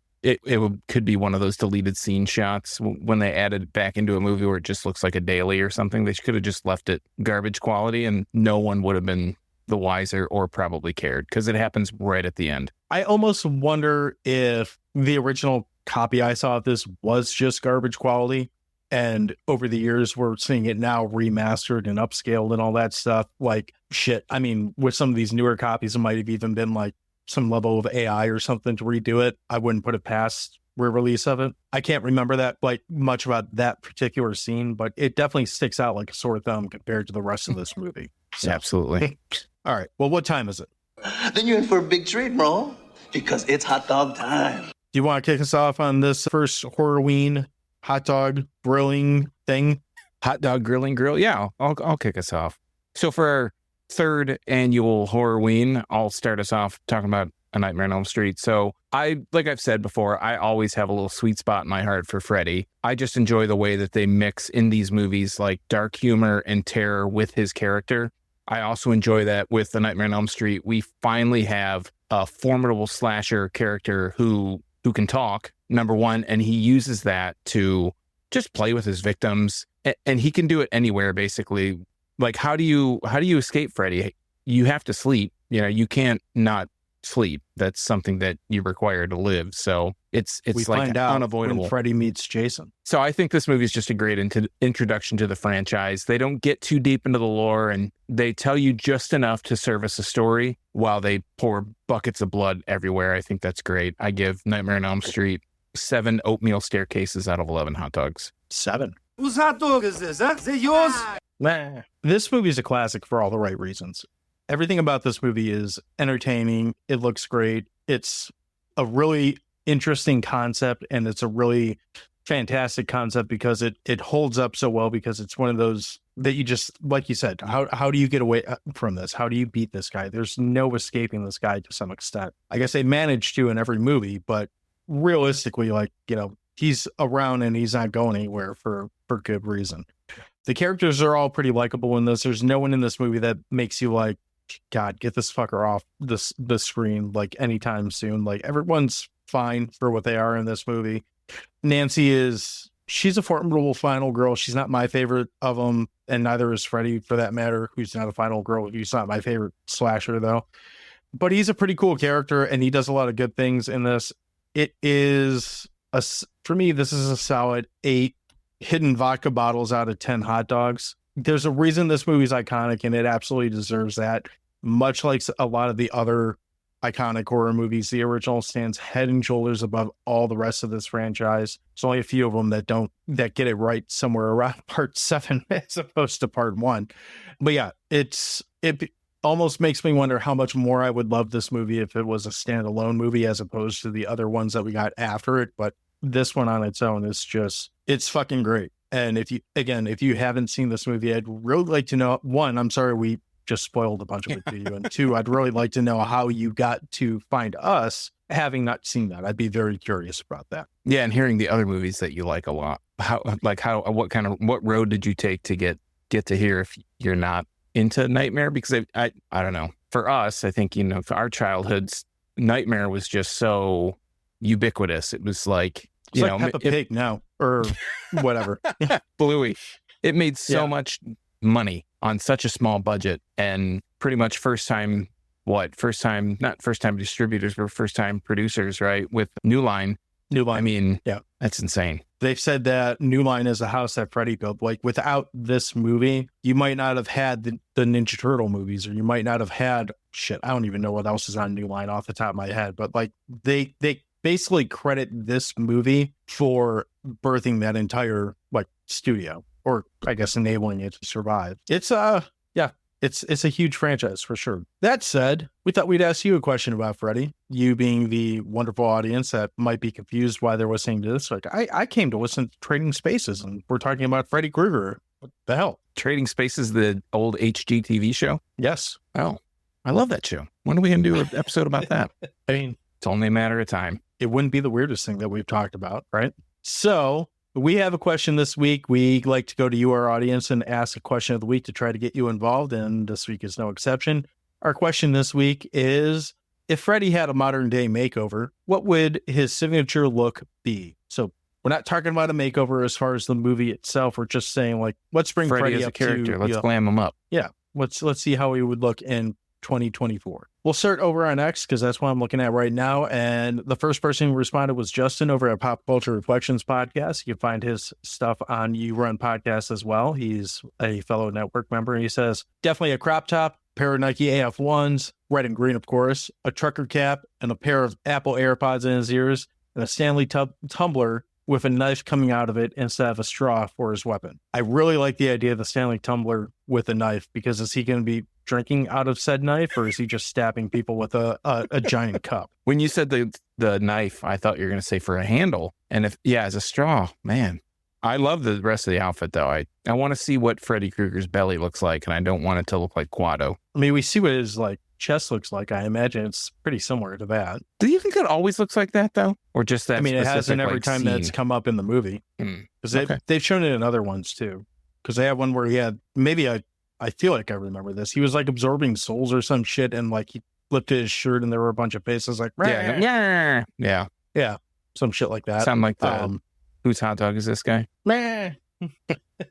Could be one of those deleted scene shots when they added it back into a movie where it just looks like a daily or something. They could have just left it garbage quality and no one would have been the wiser or probably cared because it happens right at the end. I almost wonder if the original copy I saw of this was just garbage quality. And over the years, we're seeing it now remastered and upscaled and all that stuff. Like, shit. I mean, with some of these newer copies, it might have even been like some level of AI or something to redo it. I wouldn't put it past re-release of it. I can't remember that like much about that particular scene, but it definitely sticks out like a sore thumb compared to the rest of this movie. So. Absolutely. All right. Well, what time is it? Then you're in for a big treat, bro, because it's hot dog time. Do you want to kick us off on this first Horrorween hot dog grilling thing? Hot dog grilling grill? Yeah, I'll kick us off. So for our third annual Horrorween, I'll start us off talking about A Nightmare on Elm Street. So like I've said before, I always have a little sweet spot in my heart for Freddy. I just enjoy the way that they mix in these movies like dark humor and terror with his character. I also enjoy that with The Nightmare on Elm Street. We finally have a formidable slasher character who can talk, number one, and he uses that to just play with his victims. And he can do it anywhere, basically. Like, how do you escape Freddy? You have to sleep. You know, you can't not sleep. That's something that you require to live. So it's we like find out unavoidable. when Freddy meets Jason. So I think this movie is just a great introduction to the franchise. They don't get too deep into the lore and they tell you just enough to service a story while they pour buckets of blood everywhere. I think that's great. I give Nightmare on Elm Street 7 oatmeal staircases out of 11 hot dogs. 7. Whose hot dog is this, huh? Is it yours? Nah. This movie is a classic for all the right reasons. Everything about this movie is entertaining. It looks great. It's a really interesting concept, and it's a really fantastic concept because it holds up so well, because it's one of those that you just, like you said, how do you get away from this? How do you beat this guy? There's no escaping this guy to some extent. I guess they manage to in every movie, but realistically, like, you know, he's around and he's not going anywhere for good reason. The characters are all pretty likable in this. There's no one in this movie that makes you like, God, get this fucker off the screen like anytime soon. Like, everyone's fine for what they are in this movie. Nancy she's a formidable final girl. She's not my favorite of them, and neither is Freddy, for that matter, who's not a final girl. He's not my favorite slasher, though. But he's a pretty cool character, and he does a lot of good things in this. It is, for me, this is a solid 8 hidden vodka bottles out of 10 hot dogs. There's a reason this movie's iconic, and it absolutely deserves that. Much like a lot of the other iconic horror movies, the original stands head and shoulders above all the rest of this franchise. There's only a few of them that get it right somewhere around part 7 as opposed to part 1. But yeah, it almost makes me wonder how much more I would love this movie if it was a standalone movie as opposed to the other ones that we got after it. But this one on its own is just, it's fucking great. And if you haven't seen this movie, I'd really like to know, one, I'm sorry we just spoiled a bunch of it to you. And 2, I'd really like to know how you got to find us having not seen that. I'd be very curious about that. Yeah, and hearing the other movies that you like a lot. What road did you take to get to here if you're not into Nightmare? Because I don't know. For us, I think, you know, for our childhoods, Nightmare was just so ubiquitous. It was like, it's like Peppa Pig now, or whatever. Bluey. It made so much money on such a small budget, and pretty much first time distributors, but first time producers, right? With New Line. I mean, yeah, that's insane. They've said that New Line is a house that Freddy built. Like, without this movie, you might not have had the Ninja Turtle movies, or you might not have had I don't even know what else is on New Line off the top of my head, but like they basically credit this movie for birthing that entire like studio, or I guess enabling it to survive. It's a huge franchise for sure. That said, we thought we'd ask you a question about Freddy. You being the wonderful audience that might be confused why they're listening to this. Like, I came to listen to Trading Spaces, and we're talking about Freddy Krueger. What the hell? Trading Spaces, the old HGTV show? Yes. Oh, I love that show. When are we going to do an episode about that? I mean, it's only a matter of time. It wouldn't be the weirdest thing that we've talked about, right? So we have a question this week. We like to go to you, our audience, and ask a question of the week to try to get you involved, and this week is no exception. Our question this week is, if Freddy had a modern-day makeover, what would his signature look be? So we're not talking about a makeover as far as the movie itself. We're just saying, like, let's bring Freddy as up a character. to, Let's glam him up. Yeah, let's see how he would look in 2024. We'll start over on X because that's what I'm looking at right now. And the first person who responded was Justin over at Pop Culture Reflections Podcast. You can find his stuff on You Run Podcast as well. He's a fellow network member. He says, definitely a crop top, pair of Nike AF1s, red and green, of course, a trucker cap, and a pair of Apple AirPods in his ears, and a Stanley tumbler with a knife coming out of it instead of a straw for his weapon. I really like the idea of the Stanley tumbler with a knife, because is he going to be drinking out of said knife, or is he just stabbing people with a giant cup? When you said the knife, I thought you were going to say for a handle. And as a straw, man. I love the rest of the outfit, though. I want to see what Freddy Krueger's belly looks like, and I don't want it to look like Quado. I mean, we see what his chest looks like. I imagine it's pretty similar to that. Do you think it always looks like that, though? Or just that? I mean, it hasn't every time scene? That's come up in the movie. Because they've shown it in other ones, too. Because they had one where he had, maybe I feel like I remember this. He was absorbing souls or some shit, and he lifted his shirt and there were a bunch of faces yeah, some shit like that. Sound like the whose hot dog is this guy?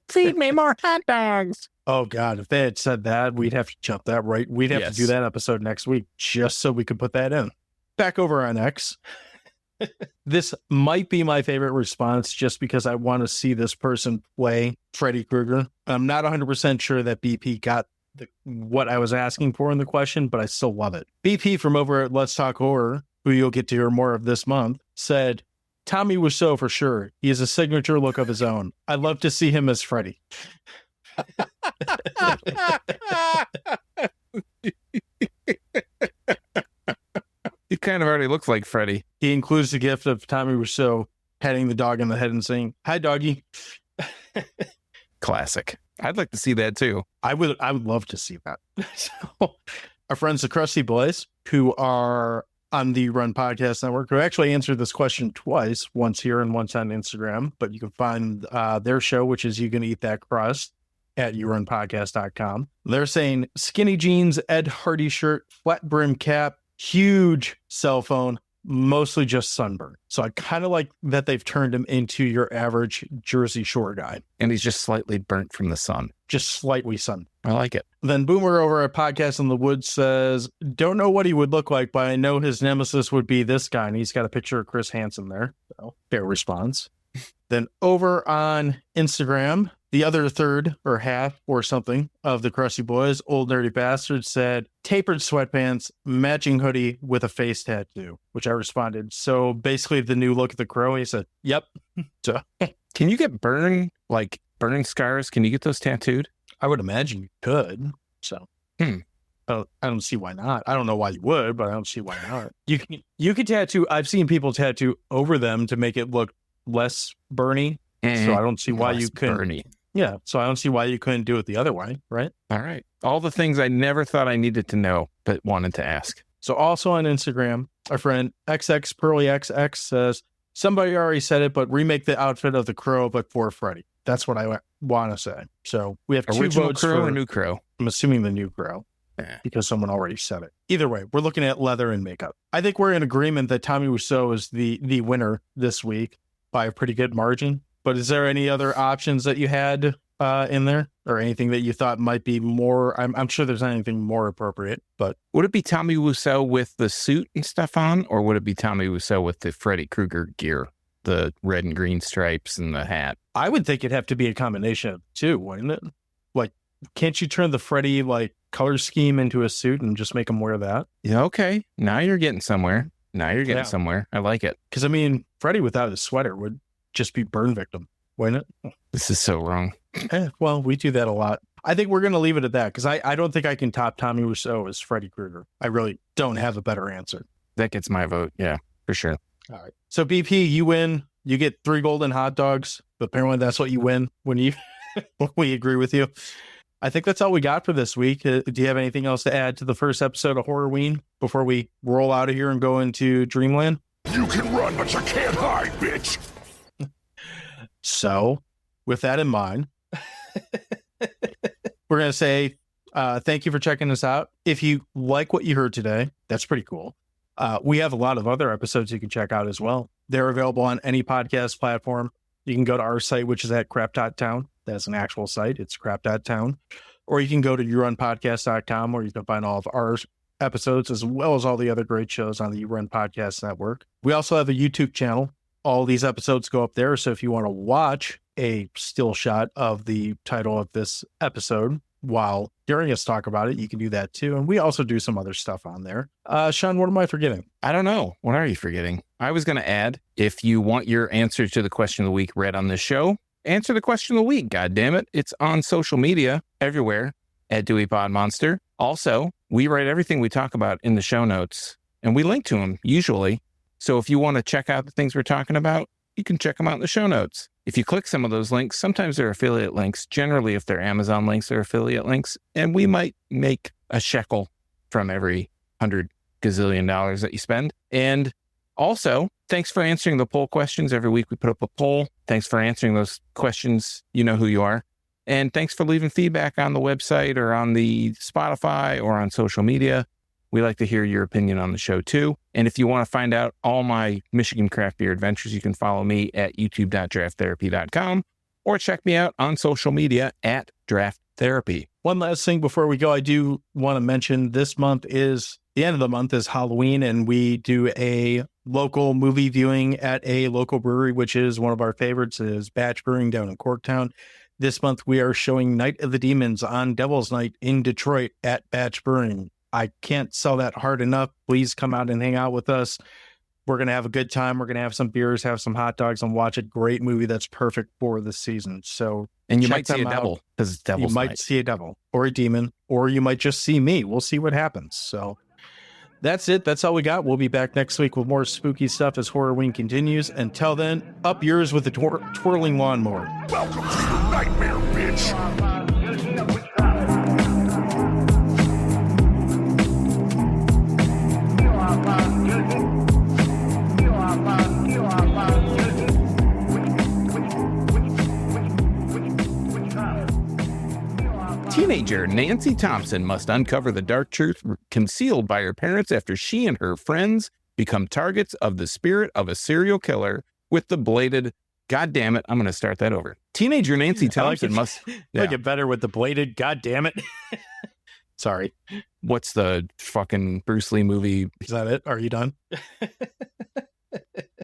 Feed me more hot dogs. Oh God, if they had said that, we'd have to jump that right. We'd have to do that episode next week just so we could put that in. Back over on X. This might be my favorite response just because I want to see this person play Freddy Krueger. I'm not 100% sure that BP got what I was asking for in the question, but I still love it. BP from over at Let's Talk Horror, who you'll get to hear more of this month, said, Tommy Wiseau for sure. He has a signature look of his own. I'd love to see him as Freddy. He kind of already looks like Freddy. He includes the gift of Tommy Wiseau patting the dog on the head and saying, "Hi, doggy." Classic. I'd like to see that too. I would love to see that. So, our friends, the Crusty Boys, who are on the Run Podcast Network, who actually answered this question twice, once here and once on Instagram, but you can find their show, which is You Can Eat That Crust, at yourunpodcast.com. They're saying skinny jeans, Ed Hardy shirt, flat brim cap, huge cell phone, mostly just sunburn. So I kind of like that they've turned him into your average Jersey Shore guy. And he's just slightly burnt from the sun. Just slightly sun. I like it. Then Boomer over at Podcast in the Woods says, don't know what he would look like, but I know his nemesis would be this guy. And he's got a picture of Chris Hansen there. So fair response. Then over on Instagram, the other third or half or something of the Crusty Boys, Old Nerdy Bastard, said tapered sweatpants, matching hoodie with a face tattoo, which I responded. So basically the new look of the Crow. He said, yep. So, can you get burning scars? Can you get those tattooed? I would imagine you could. So I don't see why not. I don't know why you would, but I don't see why not. You could tattoo. I've seen people tattoo over them to make it look less burny. So I don't see why you couldn't. Burny. Yeah, so I don't see why you couldn't do it the other way, right? All right. All the things I never thought I needed to know, but wanted to ask. So also on Instagram, our friend XX Pearly XX says, somebody already said it, but remake the outfit of the Crow, but for Freddy. That's what I want to say. So we have Original two votes Crow for or new Crow? I'm assuming the new Crow. Because someone already said it. Either way, we're looking at leather and makeup. I think we're in agreement that Tommy Wiseau is the winner this week by a pretty good margin. But is there any other options that you had in there, or anything that you thought might be more? I'm sure there's anything more appropriate, but would it be Tommy Wiseau with the suit and stuff on, or would it be Tommy Wiseau with the Freddy Krueger gear, the red and green stripes and the hat? I would think it'd have to be a combination of the two, wouldn't it? Like, can't you turn the Freddy color scheme into a suit and just make him wear that? Yeah, okay. Now you're getting somewhere. Somewhere. I like it. Because I mean, Freddy without his sweater would just be burn victim, wouldn't it? This is so wrong. Well, we do that a lot. I think we're going to leave it at that because I don't think I can top Tommy Wiseau as Freddy Krueger. I really don't have a better answer. That gets my vote. Yeah, for sure. All right. So BP, you win. You get 3 golden hot dogs. But apparently that's what you win when you when we agree with you. I think that's all we got for this week. Do you have anything else to add to the first episode of Horrorween before we roll out of here and go into Dreamland? You can run, but you can't hide, bitch. So with that in mind, we're going to say thank you for checking us out. If you like what you heard today, that's pretty cool. We have a lot of other episodes you can check out as well. They're available on any podcast platform. You can go to our site, which is at crap.town. That's an actual site. It's crap.town. Or you can go to yourunpodcast.com where you can find all of our episodes as well as all the other great shows on the You Run Podcast Network. We also have a YouTube channel. All these episodes go up there. So if you want to watch a still shot of the title of this episode while hearing us talk about it, you can do that too. And we also do some other stuff on there. Sean, what am I forgetting? I don't know. What are you forgetting? I was going to add, if you want your answer to the question of the week read on this show, answer the question of the week. God damn it. It's on social media everywhere at Dewey Pod Monster. Also, we write everything we talk about in the show notes and we link to them usually. So if you want to check out the things we're talking about, you can check them out in the show notes. If you click some of those links, sometimes they're affiliate links. Generally, if they're Amazon links, they're affiliate links. And we might make a shekel from every $100 gazillion that you spend. And also, thanks for answering the poll questions. Every week we put up a poll. Thanks for answering those questions. You know who you are. And thanks for leaving feedback on the website or on the Spotify or on social media. We like to hear your opinion on the show too. And if you want to find out all my Michigan craft beer adventures, you can follow me at youtube.drafttherapy.com or check me out on social media at Draft Therapy. One last thing before we go, I do want to mention this month is the end of the month is Halloween, and we do a local movie viewing at a local brewery, which is one of our favorites, is Batch Brewing down in Corktown. This month we are showing Night of the Demons on Devil's Night in Detroit at Batch Brewing. I can't sell that hard enough. Please come out and hang out with us. We're going to have a good time. We're going to have some beers, have some hot dogs, and watch a great movie that's perfect for the season. So, and you might see a devil because it's Devil's Night. You might see a devil or a demon, or you might just see me. We'll see what happens. So that's it. That's all we got. We'll be back next week with more spooky stuff as Horrorween continues. Until then, up yours with the twirling lawnmower. Welcome to your nightmare, bitch. Teenager Nancy Thompson must uncover the dark truth concealed by her parents after she and her friends become targets of the spirit of a serial killer with the bladed, God damn it, I'm going to start that over. Teenager Nancy Thompson must... Make it better with the bladed, God damn it. Sorry. What's the fucking Bruce Lee movie? Is that it? Are you done?